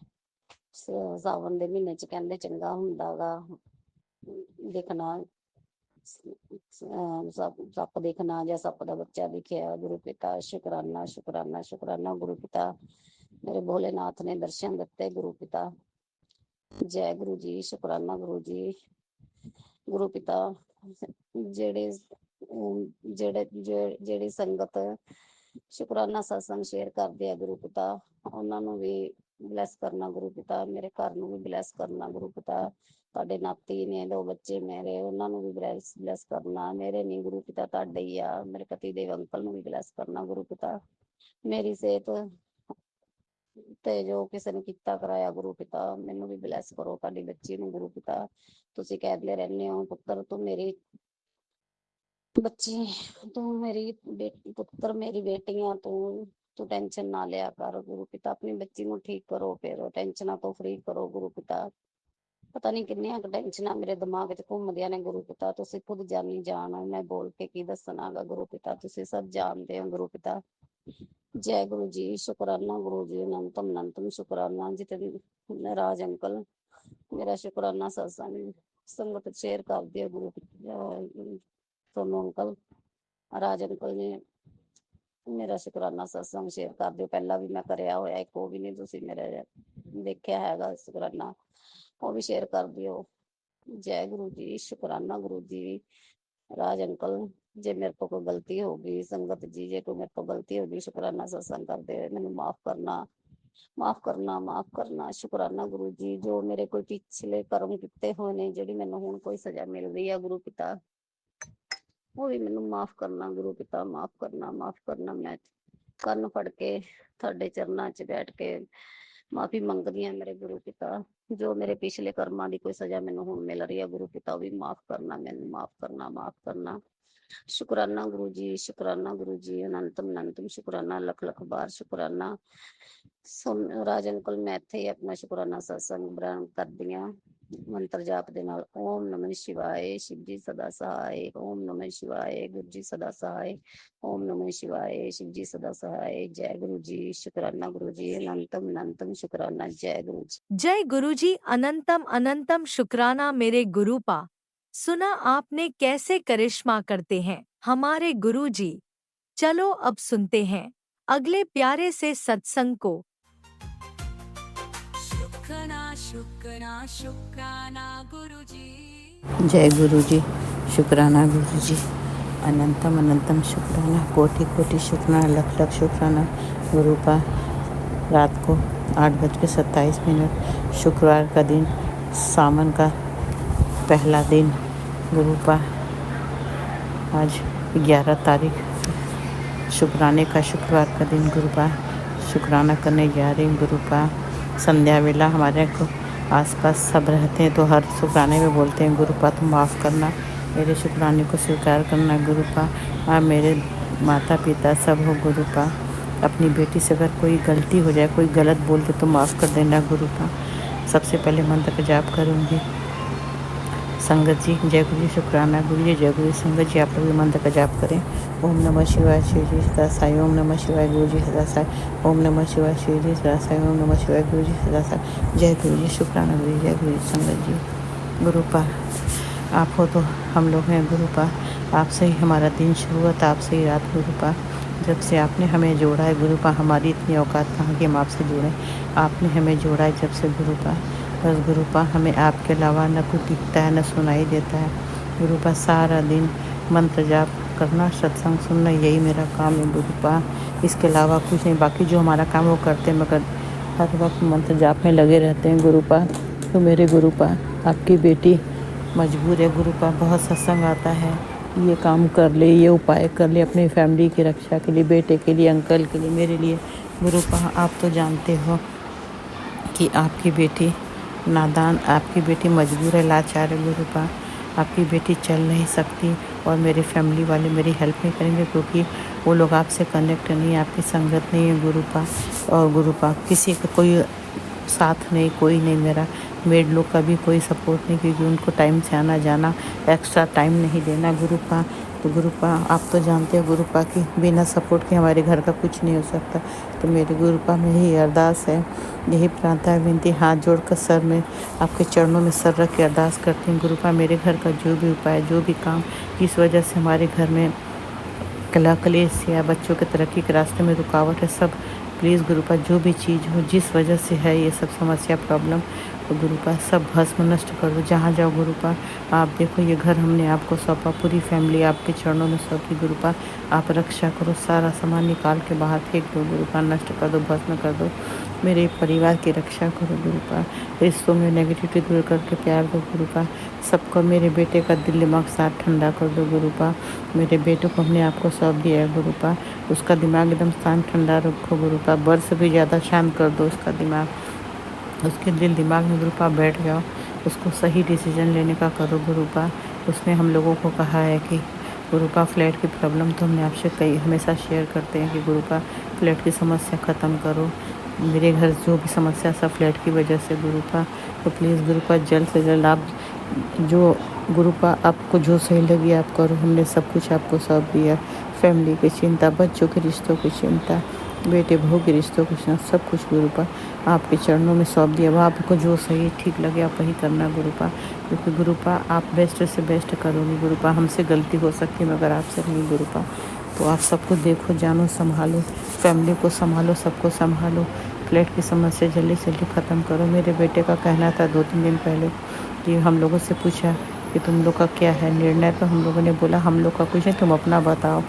ਸਾਵਣ ਦੇ ਮਹੀਨੇ ਚ ਕਹਿੰਦੇ ਚੰਗਾ ਹੁੰਦਾ ਗਾ ਦੇਖਣਾ, ਸੱਪ ਦੇਖਣਾ ਜਾਂ ਸੱਪ ਦਾ ਬੱਚਾ ਦਿਖਿਆ ਗੁਰੂ ਪਿਤਾ। ਸ਼ੁਕਰਾਨਾ ਸ਼ੁਕਰਾਨਾ ਸ਼ੁਕਰਾਨਾ ਗੁਰੂ ਪਿਤਾ, ਮੇਰੇ ਭੋਲੇਨਾਥ ਨੇ ਦਰਸ਼ਨ ਦਿੱਤੇ ਗੁਰੂ ਪਿਤਾ। ਜੈ ਗੁਰੂ ਜੀ, ਸ਼ੁਕਰਾਨਾ ਗੁਰੂ ਜੀ ਗੁਰੂ ਪਿਤਾ। ਜਿਹੜੀ ਸੰਗਤ ਸ਼ੁਕਰਾਨਾ ਸਤਸੰਗ ਸ਼ੇਅਰ ਕਰਦੇ ਆ ਗੁਰੂ ਪਿਤਾ, ਉਹਨਾਂ ਨੂੰ ਵੀ ਬਲੈਸ ਕਰਨਾ ਗੁਰੂ ਪਿਤਾ। ਮੇਰੇ ਘਰ ਨੂੰ ਵੀ ਬਲੈਸ ਕਰਨਾ ਗੁਰੂ ਪਿਤਾ। ਤੁਹਾਡੇ ਨਾਤੀ ਨੇ 2 ਬੱਚੇ ਮੇਰੇ, ਉਹਨਾਂ ਨੂੰ ਵੀ ਬਲੈਸ ਕਰਨਾ। ਮੇਰੇ ਨੀ ਗੁਰੂ ਪਿਤਾ, ਤੁਹਾਡੇ ਹੀ ਆ। ਮੇਰੇ ਪਤੀ ਦੇਵ ਅੰਕਲ ਨੂੰ ਵੀ ਬਲੈਸ ਕਰਨਾ ਗੁਰੂ ਪਿਤਾ। ਮੇਰੀ ਸਿਹਤ ਤੇ ਜੋ ਕਿਸੇ ਨੇ ਕੀਤਾ ਕਰਾਇਆ ਗੁਰੂ ਪਿਤਾ, ਮੈਨੂੰ ਵੀ ਬਲੈਸ ਕਰੋ। ਤੁਹਾਡੀ ਬੱਚੀ ਨੂੰ ਗੁਰੂ ਪਿਤਾ, ਤੁਸੀਂ ਕਹਿੰਦੇ ਰਹਿੰਦੇ ਹੋ ਪੁੱਤਰ ਤੂੰ ਮੇਰੀ ਬੱਚੀ, ਤੂੰ ਮੇਰੀ ਪੁੱਤਰ ਮੇਰੀ ਬੇਟੀਆਂ, ਤੂੰ ਟੈਨਸ਼ਨ ਨਾ ਲਿਆ ਕਰ ਗੁਰੂ ਪਿਤਾ। ਆਪਣੀ ਬੱਚੀ ਨੂੰ ਠੀਕ ਕਰੋ, ਫਿਰ ਟੈਨਸ਼ਨਾਂ ਤੋਂ ਫਰੀ ਕਰੋ ਗੁਰੂ ਪਿਤਾ। ਪਤਾ ਨੀ ਕਿੰਨੀਆਂ ਕੁ ਟੈਨਸ਼ਨਾਂ ਮੇਰੇ ਦਿਮਾਗ 'ਚ ਘੁੰਮਦੀਆਂ ਨੇ ਗੁਰੂ ਪਿਤਾ, ਤੁਸੀਂ ਖੁਦ ਜਾਣੀ ਜਾਣ। ਮੈਂ ਬੋਲ ਕੇ ਕੀ ਦੱਸਣਾ ਗਾ ਗੁਰੂ ਪਿਤਾ, ਤੁਸੀਂ ਸਭ ਜਾਣਦੇ ਹੋ ਗੁਰੂ ਪਿਤਾ। ਜੈ ਗੁਰੂ ਜੀ, ਸ਼ੁਕਰਾਨਾ ਗੁਰੂ ਜੀ, ਅਨੰਤਮ ਅਨੰਤਮ ਸ਼ੁਕਰਾਨਾ। ਜਿਤਨੇ ਰਾਜ ਅੰਕਲ ਮੇਰਾ ਸ਼ੁਕਰਾਨਾ ਸਤਸੰਗ ਸੰਗਤ ਸ਼ੇਅਰ ਕਰਦੇ ਹੋ ਗੁਰੂ ਤੁਹਾਨੂੰ ਅੰਕਲ ਰਾਜ ਅੰਕਲ ਨੇ ਮੇਰਾ ਸ਼ੁਕਰਾਨਾ ਸਤਸੰਗ ਸ਼ੇਅਰ ਕਰ ਦਿਓ। ਪਹਿਲਾਂ ਵੀ ਮੈਂ ਕਰਿਆ ਹੋਇਆ ਇੱਕ, ਉਹ ਵੀ ਨਹੀਂ ਤੁਸੀਂ ਮੇਰਾ ਦੇਖਿਆ ਹੈਗਾ ਸ਼ੁਕਰਾਨਾ, ਉਹ ਵੀ ਸ਼ੇਅਰ ਕਰ ਦਿਓ। जय गुरु जी, शुकराना गुरु जी। राज अंकल, जे मेरे को कोई गलती होगी, संगत जी जे कोई मेरे को गलती होगी, शुकराना सत्संग करते हुए मैंने माफ करना, माफ करना, माफ करना। शुकराना गुरु जी, जो मेरे कोई पिछले कर्म किते हुए ने, जेडी मैंने हुण कोई सजा मिल रही है गुरु पिता, वो भी मैंने माफ करना गुरु पिता, माफ करना, माफ करना। मैं ਕੰਨ ਫੜ ਕੇ ਤੁਹਾਡੇ ਚਰਨਾਂ 'ਚ ਬੈਠ ਕੇ ਮਾਫੀ ਮੰਗਦੀ ਹਾਂ ਮੇਰੇ ਗੁਰੂ ਪਿਤਾ, ਜੋ ਮੇਰੇ ਪਿਛਲੇ ਕਰਮਾਂ ਦੀ ਕੋਈ ਸਜ਼ਾ ਮੈਨੂੰ ਹੁਣ ਮਿਲ ਰਹੀ ਹੈ ਗੁਰੂ ਪਿਤਾ, ਉਹ ਵੀ ਮਾਫ ਕਰਨਾ, ਮੈਨੂੰ ਮਾਫ ਕਰਨਾ, ਮਾਫ ਕਰਨਾ। शुक्राना गुरु जी, शुक्राना गुरु जी, अनंतम अनंतम शुक्राना, लख लख बार शुक्राना। सुन राज अंकल, मैं इत्थे ही अपना शुक्राना सत्संग बयान करदी हां मंत्र जाप दे नाल। ओम नमः शिवाय, शिव जी सदा सहाय। ओम नमः शिवाय, गुरु जी सदा सहाय। ओम नमः शिवाय, शिव जी सदा सहाय। जय गुरु जी, शुक्राना गुरु जी, अनंतम अनंतम शुक्राना। जय गुरु जी। जय गुरु जी, अनंतम अनंतम शुक्राना मेरे गुरुपा। सुना आपने कैसे करिश्मा करते हैं हमारे गुरु जी। चलो अब सुनते हैं अगले प्यारे से सत्संग को। शुक्राना शुक्राना शुक्राना गुरु जी। जय गुरु जी, शुक्राना गुरु जी, अनंतम अनंतम शुक्राना, कोटि कोटि शुक्राना, लख लख शुक्राना गुरुपा। रात को 8:27 शुक्रवार का दिन, सावन का पहला दिन गुरुपा। आज 11 तारीख शुक्राने का शुक्रवार का दिन गुरुपा। शुक्राना करने जा रही गुरुपा। संध्या वेला हमारे को आसपास सब रहते हैं तो हर शुक्राने में बोलते हैं गुरुपा तुम माफ़ करना, मेरे शुक्राने को स्वीकार करना गुरुपा। आप मेरे माता पिता सब हो गुरुपा। अपनी बेटी से अगर कोई गलती हो जाए, कोई गलत बोल के तो माफ़ कर देना गुरुपा। सबसे पहले मंत्र का जाप करूँगी। संगत जी, जय गुरु जी, शुक्राना गुरु जी, जय गुरु जी। संगत जी, आप लोग भी मंत्र का जाप करें। ओम नमः शिवाय, शिव जी सदा साई। ओम नमः शिवाय, गुरु जी सदा साई। ओम नमः शिवाय, शिव जी सदा साई। ओम नमः शिवाय, गुरु जी सदा साई। जय गुरु जी, शुक्राना गुरु जी, जय गुरु जी। संगत जी, गुरुपा आप हो तो हम लोग हैं गुरुपा। आपसे ही हमारा दिन शुरू हुआ था, आपसे ही रात गुरुपा। जब से आपने हमें जोड़ा है गुरुपा, हमारी इतनी औकात कहाँ कि हम आपसे जुड़ें। आपने हमें जोड़ा है जब से गुरुपा। बस गुरुपा हमें आपके अलावा न कुछ दिखता है न सुनाई देता है गुरुपा। सारा दिन मंत्र जाप करना, सत्संग सुनना, यही मेरा काम है गुरुपा। इसके अलावा कुछ नहीं। बाकी जो हमारा काम वो करते हैं, मगर हर वक्त मंत्र जाप में लगे रहते हैं गुरुपा। तो मेरे गुरुपा, आपकी बेटी मजबूर है गुरुपा। बहुत सत्संग आता है, ये काम कर ले, ये उपाय कर ले अपनी फैमिली की रक्षा के लिए, बेटे के लिए, अंकल के लिए, मेरे लिए गुरुपा। आप तो जानते हो कि आपकी बेटी नादान, आपकी बेटी मजबूर है, लाचार है गुरुपा। आपकी बेटी चल नहीं सकती और मेरे फैमिली वाले मेरी हेल्प नहीं करेंगे क्योंकि वो लोग आपसे कनेक्ट नहीं है, आपकी संगत नहीं है गुरुपा। और गुरुपा किसी का कोई साथ नहीं, कोई नहीं, मेरा मेड लोग का भी कोई सपोर्ट नहीं, क्योंकि उनको टाइम से आना जाना, एक्स्ट्रा टाइम नहीं देना गुरुपा। तो गुरुपा आप तो जानते हो गुरुपा कि बिना सपोर्ट के हमारे घर का कुछ नहीं हो सकता। तो मेरे गुरुपा में यही अरदास है, यही प्रार्थना विनती, हाथ जोड़कर सर में आपके चरणों में सर रख के अरदास करती हूँ गुरुपा। मेरे घर का जो भी उपाय, जो भी काम जिस वजह से हमारे घर में कला कलेश या बच्चों के तरक्की के रास्ते में रुकावट है, सब प्लीज़ गुरुपा, जो भी चीज़ हो, जिस वजह से है ये सब समस्या प्रॉब्लम, तो गुरुपा सब भस्म नष्ट कर दो। जहाँ जाओ गुरुपा, आप देखो ये घर हमने आपको सौंपा, पूरी फैमिली आपके चरणों में सौंपी गुरुपा। आप रक्षा करो, सारा सामान निकाल के बाहर फेंक दो गुरुपा, नष्ट कर दो, भस्म कर दो। मेरे परिवार की रक्षा करो गुरुपा। रिश्तों में नेगेटिविटी दूर करके प्यार दो गुरुपा। सबको, मेरे बेटे का दिल दिमाग साथ ठंडा कर दो गुरुपा। मेरे बेटे को हमने आपको सौंप दिया है गुरुपा, उसका दिमाग एकदम शांत ठंडा रखो गुरुपा। बर्फ से भी ज़्यादा शांत कर दो उसका दिमाग, उसके दिल दिमाग में गुरुपा बैठ जाओ, उसको सही डिसीजन लेने का करो गुरुपा। उसने हम लोगों को कहा है कि गुरुपा फ्लैट की प्रॉब्लम तो हमने आपसे कई हमेशा शेयर करते हैं कि गुरुपा फ्लैट की समस्या ख़त्म करो। मेरे घर जो भी समस्या सब फ्लैट की वजह से गुरुपा। तो प्लीज़ गुरुपा जल्द से जल्द आप जो गुरुपा आपको जो सही लगी आप करो। हमने सब कुछ आपको सौंप दिया, फैमिली की चिंता, बच्चों के रिश्तों की चिंता, बेटे बहू के रिश्तों की चिंता, सब कुछ गुरुपा आपके चरणों में सौंप दिया। वह आपको जो सही ठीक लगे आप वही करना गुरुपा, क्योंकि गुरुपा आप बेस्ट से बेस्ट करोगे गुरुपा। हमसे गलती हो सकती है मगर आपसे नहीं गुरुपा। तो आप सबको देखो, जानो, संभालो, फैमिली को संभालो, सबको संभालो। फ्लैट की समस्या जल्दी से जल्दी ख़त्म करो। मेरे बेटे का कहना था 2-3 दिन पहले कि हम लोगों से पूछा कि तुम लोग का क्या है निर्णय, तो हम लोगों ने बोला हम लोग का कुछ नहीं, तुम अपना बताओ।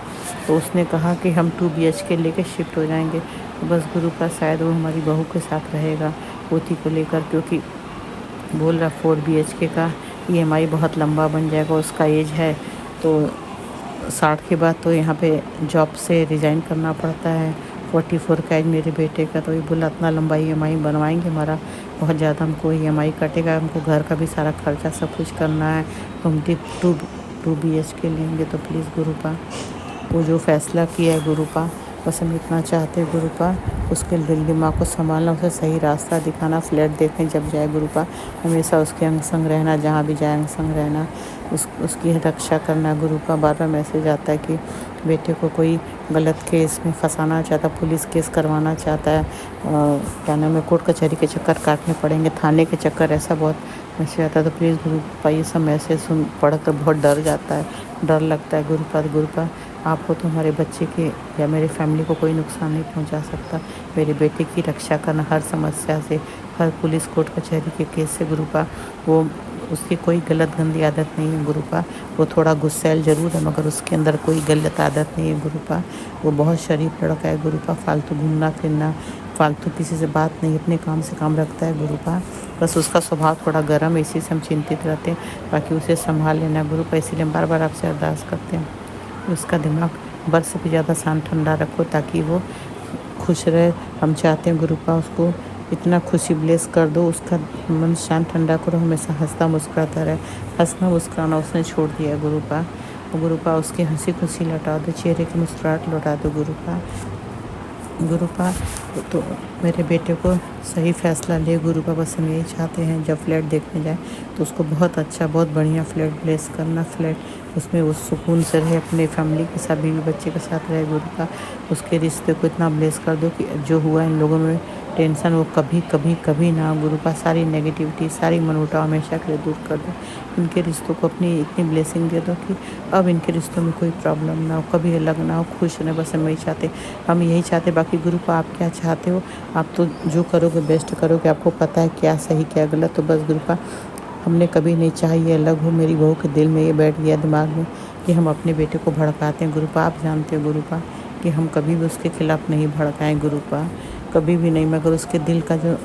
तो उसने कहा कि हम 2 BHK लेके शिफ्ट हो जाएंगे। तो बस गुरु का शायद वो हमारी बहू के साथ रहेगा पोती को लेकर, क्योंकि बोल रहा 4 BHK का EMI बहुत लंबा बन जाएगा, उसका एज है तो 60 के बाद तो यहाँ पे जॉब से रिज़ाइन करना पड़ता है। 44 का एज मेरे बेटे का, तो ये बोला इतना लंबा EMI बनवाएंगे, हमारा बहुत ज़्यादा हमको EMI कटेगा, हमको घर का भी सारा खर्चा सब कुछ करना है, तो हम 2 BHK लेंगे। तो प्लीज़ गुरुपा वो जो फैसला किया है गुरुपा, बस हम इतना चाहते हैं गुरुपा उसके दिल दिमाग को संभालना, उसे सही रास्ता दिखाना, फ्लैट देखने जब जाए गुरुपा हमेशा उसके अंग संग रहना, जहाँ भी जाए अंग संग रहना, उसकी रक्षा करना गुरुपा। बार बार मैसेज आता है कि बेटे को कोई गलत केस में फंसाना चाहता, पुलिस केस करवाना चाहता है, क्या नाम है, कोर्ट कचहरी के चक्कर काटने पड़ेंगे, थाने के चक्कर, ऐसा बहुत मैसेज आता है। तो प्लीज़ गुरुपा ये सब मैसेज सुन पढ़ कर बहुत डर जाता है, डर लगता है गुरुपा आप हो तो हमारे बच्चे के या मेरे फैमिली को कोई नुकसान नहीं पहुंचा सकता। मेरे बेटे की रक्षा करना हर समस्या से, हर पुलिस कोर्ट कचहरी के केस से गुरुपा। वो उसकी कोई गलत गंदी आदत नहीं है गुरुपा, वो थोड़ा गुस्सैल ज़रूर है मगर उसके अंदर कोई गलत आदत नहीं है गुरुपा। वो बहुत शरीफ लड़का है गुरुपा, फालतू घूमना फिरना, फालतू किसी से बात नहीं, अपने काम से काम रखता है गुरुपा। बस उसका स्वभाव थोड़ा गर्म है, इसी से हम चिंतित रहते हैं, बाकी उसे संभाल लेना गुरुपा। इसीलिए हम बार बार आपसे अरदास करते हैं उसका दिमाग बर्फ से भी ज़्यादा शांत ठंडा रखो ताकि वो खुश रहे। हम चाहते हैं गुरुपा उसको इतना खुशी ब्लेस कर दो, उसका मन शांत ठंडा करो, हमेशा हंसता मुस्कुराता रहे। हंसना मुस्कुराना उसने छोड़ दिया गुरुपा उसकी हंसी खुशी लौटा दो, चेहरे की मुस्कुराहट लौटा दो गुरुपा। तो मेरे बेटे को सही फैसला ले गुरुपा, बस हम यही चाहते हैं जब फ्लैट देखने जाए तो उसको बहुत अच्छा बहुत बढ़िया फ्लैट ब्लेस करना, फ्लैट उसमें वो सुकून से रहे, अपने फैमिली के साथ बीवी बच्चे के साथ रहे गुरुपा। उसके रिश्ते को इतना ब्लेस कर दो कि जो हुआ इन लोगों में टेंशन वो कभी ना गुरुपा, सारी नेगेटिविटी सारी मनमुटाव हमेशा के लिए दूर कर दो। इनके रिश्तों को अपनी इतनी ब्लेसिंग दे दो कि अब इनके रिश्तों में कोई प्रॉब्लम ना हो, कभी अलग ना हो, खुश रहें, बस हम यही चाहते। बाकी गुरुपा आप क्या चाहते हो, आप तो जो करोगे बेस्ट करोगे, आपको पता है क्या सही क्या गलत। तो बस गुरुपा हमने कभी नहीं चाहा ये अलग हो, मेरी बहू के दिल में ये बैठ गया दिमाग में कि हम अपने बेटे को भड़काते हैं गुरुपा। आप जानते हो गुरुपा कि हम कभी भी उसके खिलाफ़ नहीं भड़काएं गुरुपा, कभी भी नहीं, मगर उसके दिल का जो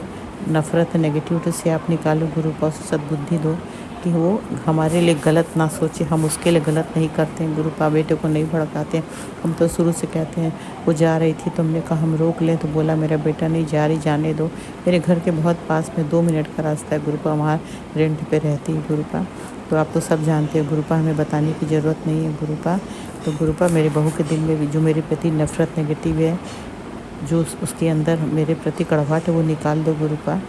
नफ़रत है नेगेटिविटी से आप निकालो गुरुपा, उसे सद्बुद्धि दो कि वो हमारे लिए गलत ना सोचे, हम उसके लिए गलत नहीं करते हैं गुरुपा, बेटे को नहीं भड़काते हैं। हम तो शुरू से कहते हैं, वो जा रही थी तो हमने कहा हम रोक लें, तो बोला मेरा बेटा नहीं जा रही, जाने दो। मेरे घर के बहुत पास में 2 मिनट का रास्ता है गुरुपा, वहाँ रेंट पे रहती है गुरुपा। तो आप तो सब जानते हो गुरुपा, हमें बताने की ज़रूरत नहीं है गुरुपा। तो गुरुपा मेरे बहू के दिल में भी जो मेरे प्रति नफ़रत नेगेटिव है, जो उसके अंदर मेरे प्रति कड़वाहट है, वो निकाल दो गुरुपा।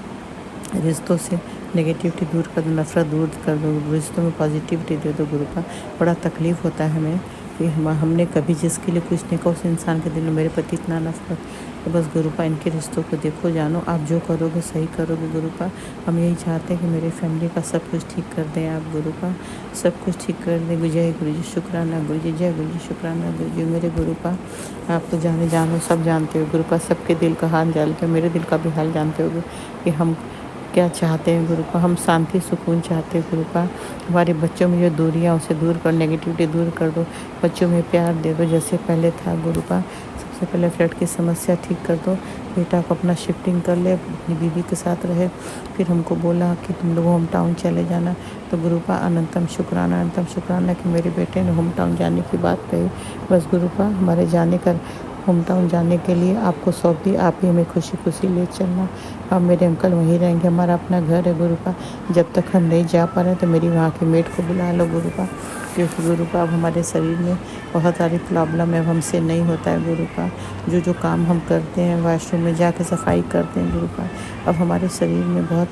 रिश्तों से नेगेटिविटी दूर कर दो, नफ़रत दूर कर दो, रिश्तों में पॉजिटिविटी दे दो गुरुपा। बड़ा तकलीफ़ होता है हमें कि हमने कभी जिसके लिए कुछ नहीं कहा उस इंसान के दिल में मेरे प्रति इतना नफ़रत। तो बस गुरुपा इनके रिश्तों को देखो जानो, आप जो करोगे सही करोगे गुरुपा। हम यही चाहते हैं कि मेरी फैमिली का सब कुछ ठीक कर दें आप गुरुपा, सब कुछ ठीक कर दें। जय गुरु जी, शुक्राना गुरु जी, जय गुरु जी, शुक्राना गुरु जी। मेरे गुरुपा आप तो जानो सब जानते हो गुरुपा, सबके दिल का हाल जानते हो, मेरे दिल का भी हाल जानते हो कि हम क्या चाहते हैं गुरुपा। हम शांति सुकून चाहते हैं गुरुपा। हमारे बच्चों में जो दूरियां उसे दूर कर, नेगेटिविटी दूर कर दो, बच्चों में प्यार दे दो जैसे पहले था गुरुपा। सबसे पहले फ्लैट की समस्या ठीक कर दो, बेटा को अपना शिफ्टिंग कर ले, अपनी बीवी के साथ रहे। फिर हमको बोला कि तुम लोग होम टाउन चले जाना, तो गुरुपा अनंतम शुक्राना कि मेरे बेटे ने होम टाउन जाने की बात कही। बस गुरुपा हमारे जाने का होम टाउन जाने के लिए आपको सौंप दी, आप ही हमें खुशी खुशी ले चलना। हम मेरे अंकल वहीं रहेंगे, हमारा अपना घर है गुरुपा। जब तक हम नहीं जा पा रहे तो मेरी वहाँ की मेड को बुला लो गुरुपा, क्योंकि गुरुपा अब हमारे शरीर में बहुत सारी प्रॉब्लम है, हमसे नहीं होता है गुरुपा। जो काम हम करते हैं, वॉशरूम में जाके सफाई करते हैं गुरुपा, अब हमारे शरीर में बहुत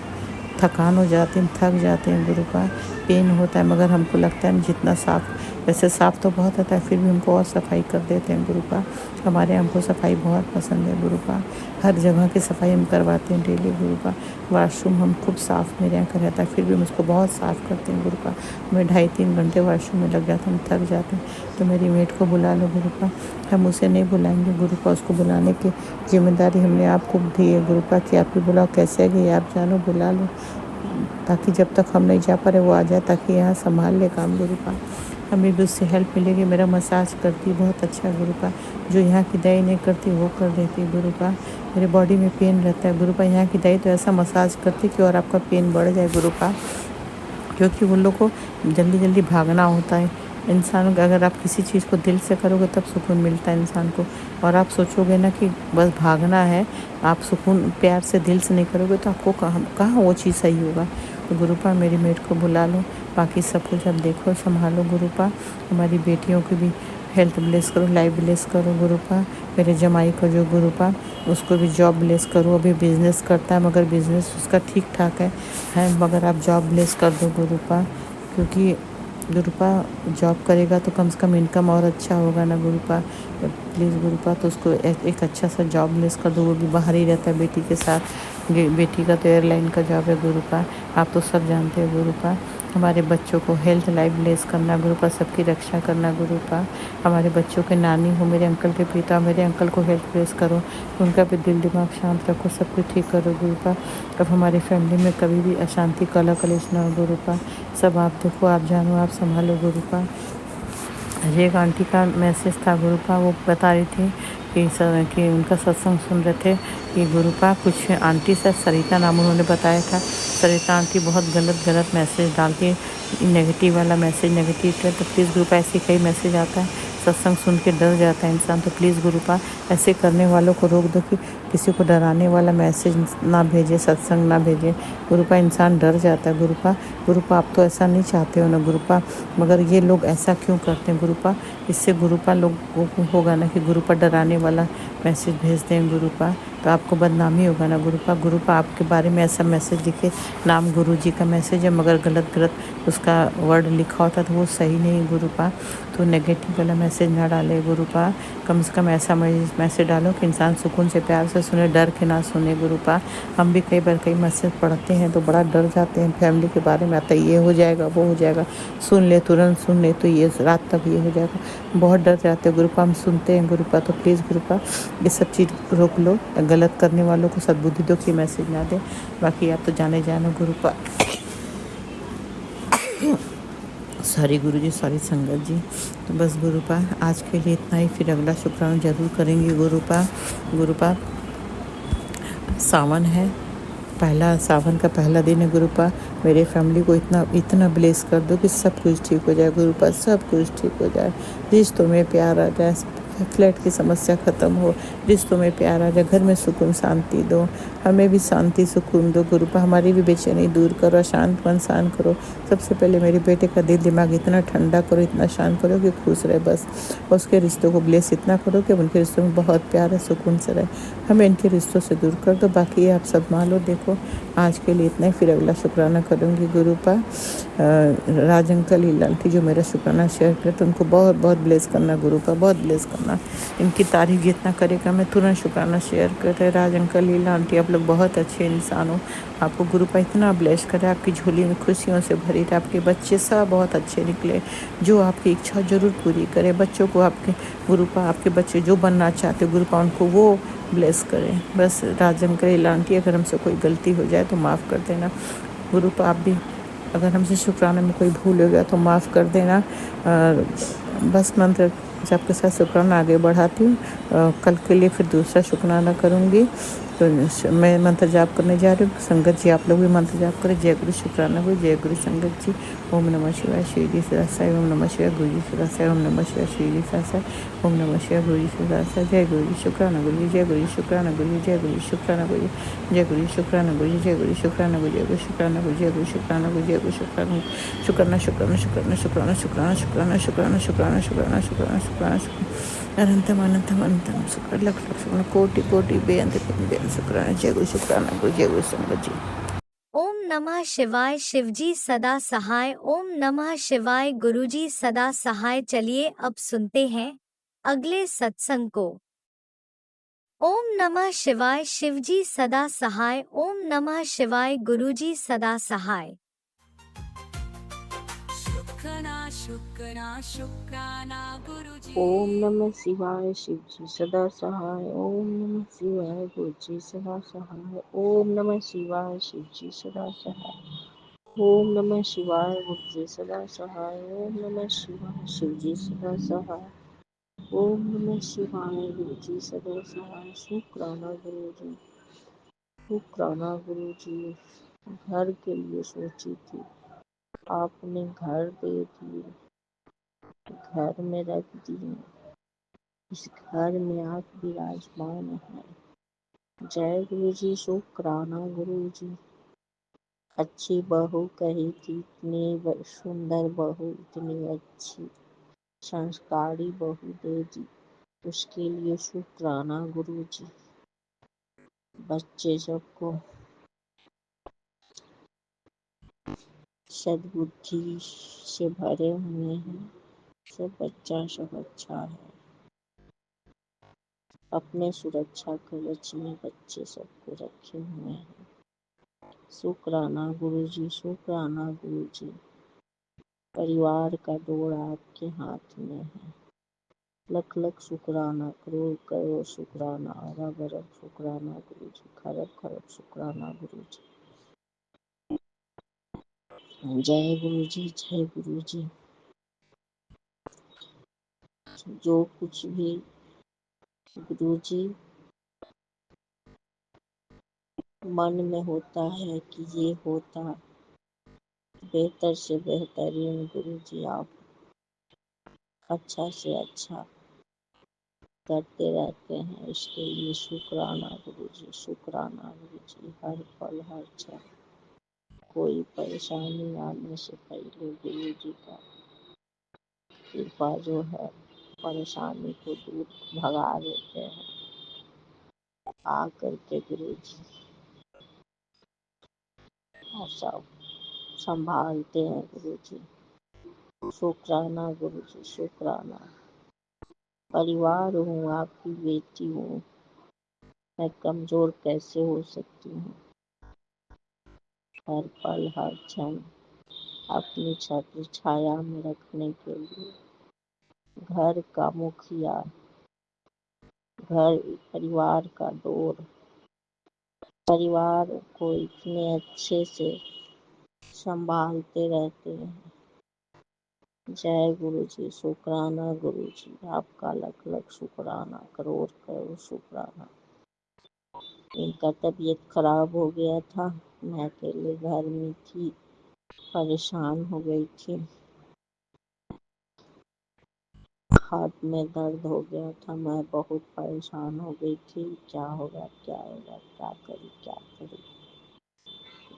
थकान हो जाती है, थक जाते हैं गुरुपा, पेन होता है, मगर हमको लगता है जितना साफ़, वैसे साफ़ तो बहुत होता है फिर भी हमको और सफाई कर देते हैं गुरुपा। हमारे हमको सफाई बहुत पसंद है गुरुपा, हर जगह की सफाई हम करवाते हैं डेली गुरुपा। वॉशरूम हम खूब साफ़ मेरे यहाँ का रहता है, फिर भी हम उसको बहुत साफ़ करते हैं गुरुपा। हमें 2.5-3 घंटे वॉशरूम में लग जाते हैं, हम थक जाते हैं। तो मेरी मेड को बुला लो गुरुपा, हम उसे नहीं बुलाएंगे गुरुपा, उसको बुलाने की जिम्मेदारी हमने आपको दी है गुरुपा कि आप ही बुलाओ, कैसे है कि आप जानो, बुला लो। ताकि जब तक हम नहीं जा पा रहे वो आ जाए, ताकि यहाँ संभाल ले काम गुरुपा। हमें भी उससे हेल्प मिलेगी। मेरा मसाज करती बहुत अच्छा गुरुपा, जो यहाँ की दाई नहीं करती वो कर देती गुरुपा। मेरे बॉडी में पेन रहता है गुरुपा, यहाँ की दाई तो ऐसा मसाज करती कि और आपका पेन बढ़ जाए गुरुपा, क्योंकि उन लोग को जल्दी जल्दी भागना होता है। इंसान अगर आप किसी चीज़ को दिल से करोगे तब सुकून मिलता है इंसान को, और आप सोचोगे ना कि बस भागना है, आप सुकून प्यार से दिल से नहीं करोगे तो आपको कहाँ कहाँ वो चीज़ सही होगा। तो गुरुपा मेरी मेड को बुला लो, बाकी सब कुछ अब देखो संभालो गुरुपा। हमारी बेटियों की भी हेल्थ ब्लेस करो, लाइफ ब्लेस करो गुरुपा। मेरे जमाई को जो गुरुपा उसको भी जॉब ब्लेस करो। अभी बिज़नेस करता है मगर बिज़नेस उसका ठीक ठाक है मगर आप जॉब ब्लेस कर दो गुरुपा, क्योंकि गुरुपा जॉब करेगा तो कम से कम इनकम और अच्छा होगा ना गुरुपा। प्लीज़ गुरुपा तो उसको एक अच्छा सा जॉब ब्लेस कर दो। वो भी बाहर ही रहता है बेटी के साथ। बेटी का तो एयरलाइन का जॉब है गुरुपा, आप तो सब जानते हो गुरुपा। हमारे बच्चों को हेल्थ लाइफ ब्लेस करना गुरुपा, सबकी रक्षा करना गुरुपा। हमारे बच्चों के नानी हो, मेरे अंकल के पिता, मेरे अंकल को हेल्थ ब्लेस करो, उनका भी दिल दिमाग शांत रखो, सब कुछ ठीक करो गुरुपा। अब हमारी फैमिली में कभी भी अशांति कलह कलेश ना हो गुरुपा। सब आप देखो, आप जानो, आप संभालो गुरुपा। एक आंटी का मैसेज था गुरुपा, वो बता रही थी कि उनका सत्संग सुन रहे थे कि गुरुपा कुछ आंटी से सरिता नाम उन्होंने बताया था। सरिता आंटी बहुत गलत मैसेज डालती है, नेगेटिव वाला मैसेज नेगेटिव है। तो प्लीज़ गुरुपा, ऐसे कई मैसेज आता है, सत्संग सुन के डर जाता है इंसान। तो प्लीज़ गुरुपा ऐसे करने वालों को रोक दो कि किसी को डराने वाला मैसेज ना भेजे, सत्संग ना भेजे गुरुपा। इंसान डर जाता है गुरुपा। गुरुपा आप तो ऐसा नहीं चाहते हो ना गुरुपा, मगर ये लोग ऐसा क्यों करते हैं गुरुपा। इससे गुरुपा लोगों को होगा ना कि गुरुपा डराने वाला मैसेज भेजते हैं गुरुपा, तो आपको बदनामी होगा ना गुरुपा। गुरुपा आपके बारे में ऐसा मैसेज लिखे, नाम गुरुजी का मैसेज है मगर गलत उसका वर्ड लिखा होता तो वो सही नहीं गुरुपा। तो नेगेटिव वाला मैसेज ना डाले गुरुपा, कम से कम ऐसा मैसेज डालो कि इंसान सुकून से प्यार से सुने, डर के ना सुने गुरुपा। हम भी कई बार कई मैसेज पढ़ते हैं तो बड़ा डर जाते हैं, फैमिली के बारे में आता है ये हो जाएगा वो हो जाएगा, सुन ले तुरंत सुन ले तो ये रात तक ये हो जाएगा, बहुत डर जाते हैं गुरुपा। हम सुनते हैं गुरुपा, तो प्लीज़ गुरुपा ये सब चीज़ रोक लो, गलत करने वालों को सद्बुद्धि दो कि मैसेज ना दें। बाकी आप तो जाने जानो गुरुपा। सॉरी गुरुजी, सॉरी संगत जी। तो बस गुरुपा आज के लिए इतना ही, फिर अगला शुक्राणु जरूर करेंगे गुरुपा। गुरुपा सावन है, पहला सावन का पहला दिन है गुरुपा। मेरे फैमिली को इतना ब्लेस कर दो कि सब कुछ ठीक हो जाए गुरुपा, सब कुछ ठीक हो जाए। रिश्तों में प्यार आ जाए, फ्लैट की समस्या ख़त्म हो, रिश्तों में प्यार आ जाए, घर में सुकून शांति दो, हमें भी शांति सुकून दो गुरुपा। हमारी भी बेचैनी दूर करो, शांत मन शांत करो। सबसे पहले मेरे बेटे का दिल दिमाग इतना ठंडा करो, इतना शांत करो कि खुश रहे बस। उसके रिश्तों को ब्लेस इतना करो कि उनके रिश्तों में बहुत प्यार है, सुकून से रहे। हमें इनके रिश्तों से दूर कर दो। बाकी आप सब मान लो। देखो आज के लिए इतना ही, फिर अगला शुक्राना करूँगी गुरुपा। राज अंकल लीला आंटी जो मेरा शुक्राना शेयर करे तो उनको बहुत बहुत ब्लेस करना गुरुपा, बहुत ब्लेस करना। इनकी तारीफ जितना करेगा मैं तुरंत शुक्राना शेयर करते। राज अंकल लीला आंटी आप लोग बहुत अच्छे इंसान हो, आपको गुरुपा इतना ब्लेस करे, आपकी झोली में खुशियों से भरी रहे, आपके बच्चे सब बहुत अच्छे निकले, जो आपकी इच्छा जरूर पूरी करे। बच्चों को आपके गुरुपा, आपके बच्चे जो बनना चाहते गुरुपा उनको वो ब्लेस करें। बस राज अंकल लीला आंटी अगर हमसे कोई गलती हो जाए तो माफ़ कर देना गुरुपा। आप भी अगर हमसे शुक्राना में कोई भूल हो गया तो माफ़ कर देना। बस मंत्र जप के साथ शुक्राना आगे बढ़ाती हूँ। कल के लिए फिर दूसरा शुक्राना करूँगी। तो मैं मंत्र जाप करने जा रही हूँ। संगत जी आप लोग भी मंत्र जाप करें। जय गुरु शुक्राना गुरु, जय गुरु संगत जी। ओम नमः शिवाय, श्री जी सदासाई। ओम नमः शिवाय, गुरु जी सदासाई। ओम नमः शिवाय, श्री जी सदासाई। ओम नमः शिवाय, गुरु जी सदासाई। जय गुरु जी शुक्राना गुरु जी, जय गुरु जी शुक्राना गुरु जी, जय गुरु जी शुक्राना गुरु जी, जय गुरु जी शुक्राना गुरु जी, जय गुरु जी शुक्राना गुरु, जय गुरु शुक्राना गुरु, जय गुरु शुक्राना गुरु, जय गुरु शुक्राना शुक्राना शुक्राना शुक्राना शुक्राना शुक्राना शुक्राना शुक्राना शुक्राना शुक्राना शुक्राना शुक्राना अनंतम अनंतम अनंतम शुक्र लख लख शुक्र कोटि कोटि बेअंत बेअंत शुक्राना। जय गुरु शुक्राना गुरु, जय गुरु संगत जी। ओम नमः शिवाय, शिवजी सदा सहाय। ओम नमः शिवाय, गुरुजी सदा सहाय। चलिए अब सुनते हैं अगले सत्संग को। ओम नमः शिवाय, शिवजी सदा सहाय। ओम नमः शिवाय, गुरुजी सदा सहाय। शुक्राना गुरुजी। ओम नमः शिवाय, शिवजी सदा सहाय। ओम नमः शिवाय, गुरुजी सदा सहाय। ओम नमः शिवाय, शिवजी सदा सहाय। ओम नमः शिवाय गुरुजी सदा सहाय। ओम नमः शिवाय शिवजी सदा सहाय। ओम नमः शिवाय गुरुजी सदा सहाय। शुक्राना गुरुजी, शुक्राना गुरुजी। घर के लिए सोची थी, आपने घर दे दिए, घर में रख दिए, इस घर में आप विराजमान हैं। जय गुरुजी, शुक्राना गुरुजी। अच्छी बहू कही थी, इतनी सुंदर बहू, इतनी अच्छी संस्कारी बहू दे दी, उसके लिए शुक्राना गुरुजी। बच्चे सबको सद्बुद्धि से भरे हुए हैं, सब बच्चा सब अच्छा है। अपने सुरक्षा कवच में बच्चे सबको रखे हुए हैं। शुक्राना गुरुजी, शुक्राना गुरुजी। परिवार का डोर आपके हाथ में है। लख लख शुक्राना, करोड़ करोड़ शुक्राना, अरब अरब शुक्राना गुरुजी, खरब खरब शुक्राना गुरुजी। जय गुरुजी, जय गुरुजी। जो कुछ भी गुरुजी मन में होता है कि ये होता, बेहतर से बेहतरीन गुरुजी आप अच्छा से अच्छा करते रहते हैं। इसके लिए शुक्राना गुरुजी, शुक्राना गुरुजी। हर पल हर क्षण कोई परेशानी आने से पहले गुरुजी का कृपा जो है परेशानी को दूर भगा देते हैं। आ करके गुरुजी और सब संभालते हैं गुरुजी। शुक्राना गुरुजी, शुक्राना। परिवार हूँ, आपकी बेटी हूँ, मैं कमजोर कैसे हो सकती हूँ। हर पल हर क्षण अपनी छत्र छाया में रखने के लिए घर का मुखिया, घर परिवार का डोर, परिवार को इतने अच्छे से संभालते रहते हैं। जय गुरुजी, शुक्राना गुरुजी। आपका लख लख शुक्राना, करोड़ करोड़ शुक्राना। इनका तबीयत खराब हो गया था, मैं अकेले घर में थी, परेशान हो गई थी। हाथ में दर्द हो गया था, मैं बहुत परेशान हो गई थी। क्या होगा क्या होगा, क्या करूँ क्या करूँ।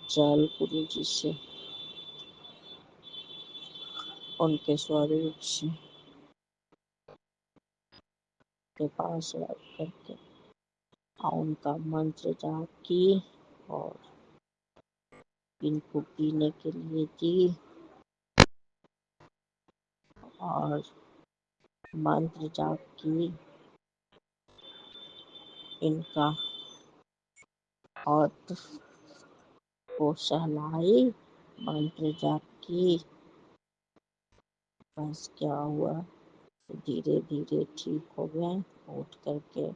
जल गुरुजी से, उनके स्वरूप से के पास रख करके और उनका मंत्र जाप की और इनको पीने के लिए दी और मंत्र जाप की इनका और वो सहलाई, मंत्र जाप की। बस क्या हुआ, धीरे धीरे ठीक हो गए। उठ करके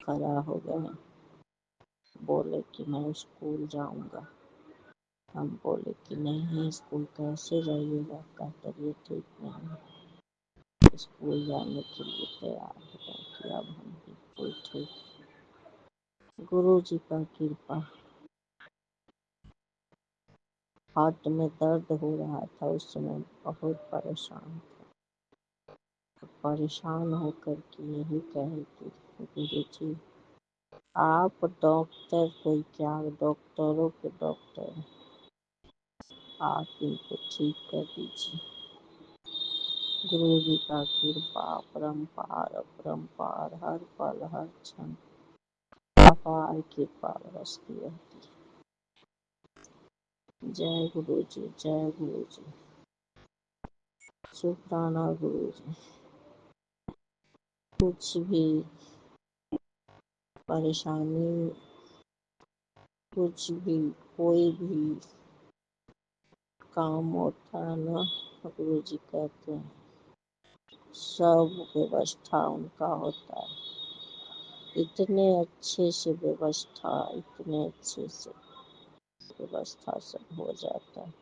खड़ा हो गए, बोले कि मैं स्कूल जाऊंगा। हम बोले कि नहीं, स्कूल कैसे जाइएगा, आपका तबीयत ठीक नहीं है। स्कूल जाने के लिए तैयार हो गए कि अब हम बिल्कुल ठीक। गुरु जी का कृपा। हाथ में दर्द हो रहा था, उस समय बहुत परेशान था। परेशान होकर के यही कह रही थी, गुरु जी आप डॉक्टर कोई क्या, डॉक्टरों के डॉक्टर, आप इनको ठीक कर दीजिए। गुरु जी का कृपा परम्पार अपरम्पार, हर पल हर क्षण अपार कृपा बरसती रहती है। जय गुरु जी, जय गुरु जी। शुक्राना गुरु जी। कुछ भी परेशानी, कुछ भी कोई भी काम होता है ना, गुरु जी कहते हैं सब व्यवस्था उनका होता है। इतने अच्छे से व्यवस्था, इतने अच्छे से व्यवस्थासन हो जाता है।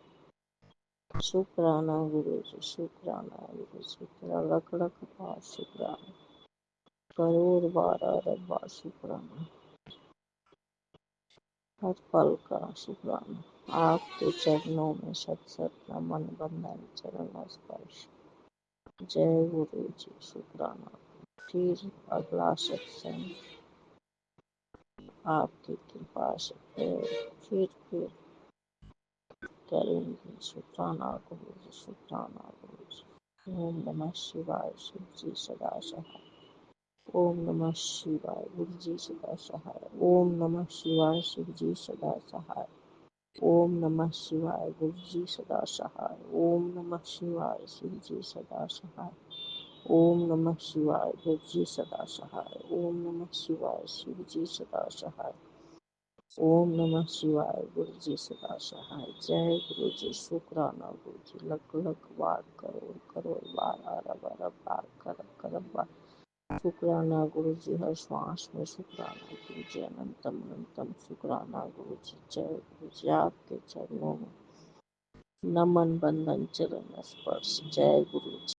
शुक्राना गुरु जी, शुक्राना गुरु जी, तेरा लख लख बार शुक्राना, करोड़ बार अरब बार शुक्राना, हर पल का शुक्राना। आपके चरणों में सत सत नमन बंदन चरण स्पर्श। जय गुरु जी, शुक्राना। फिर अगला सत्संग आपकी कृपा से फिर करेंगे। शुक्राना गुरु जी, शुक्राना गुरु जी। ओम नमः शिवाय, शिव जी सदा सहाय। ओम नमः शिवाय, गुरु जी सदा सहाय। ओम नमः शिवाय, शिव जी सदा सहाय। ओम नमः शिवाय, गुरु जी सदा सहाय। ओम नमः शिवाय, शिव जी सदा सहाय। ओम नमः शिवाय, गुरु जी सदा सहाय। ओम नमः शिवाय, शिव जी सदा सहाय। ओम नमः शिवाय, गुरु जी सदा सहाय। जय गुरु जी, शुक्राना गुरु जी, लख लख बार, करोड़ करोड़ बार, अरब अरब बार, करब करब बार शुक्राना गुरु जी। हर श्वास में शुक्राना गुरु जी, अनंतम अनंतम शुक्राना गुरु जी। जय गुरु जी, आपके चरणों में नमन बंदन चरण स्पर्श। जय गुरु जी।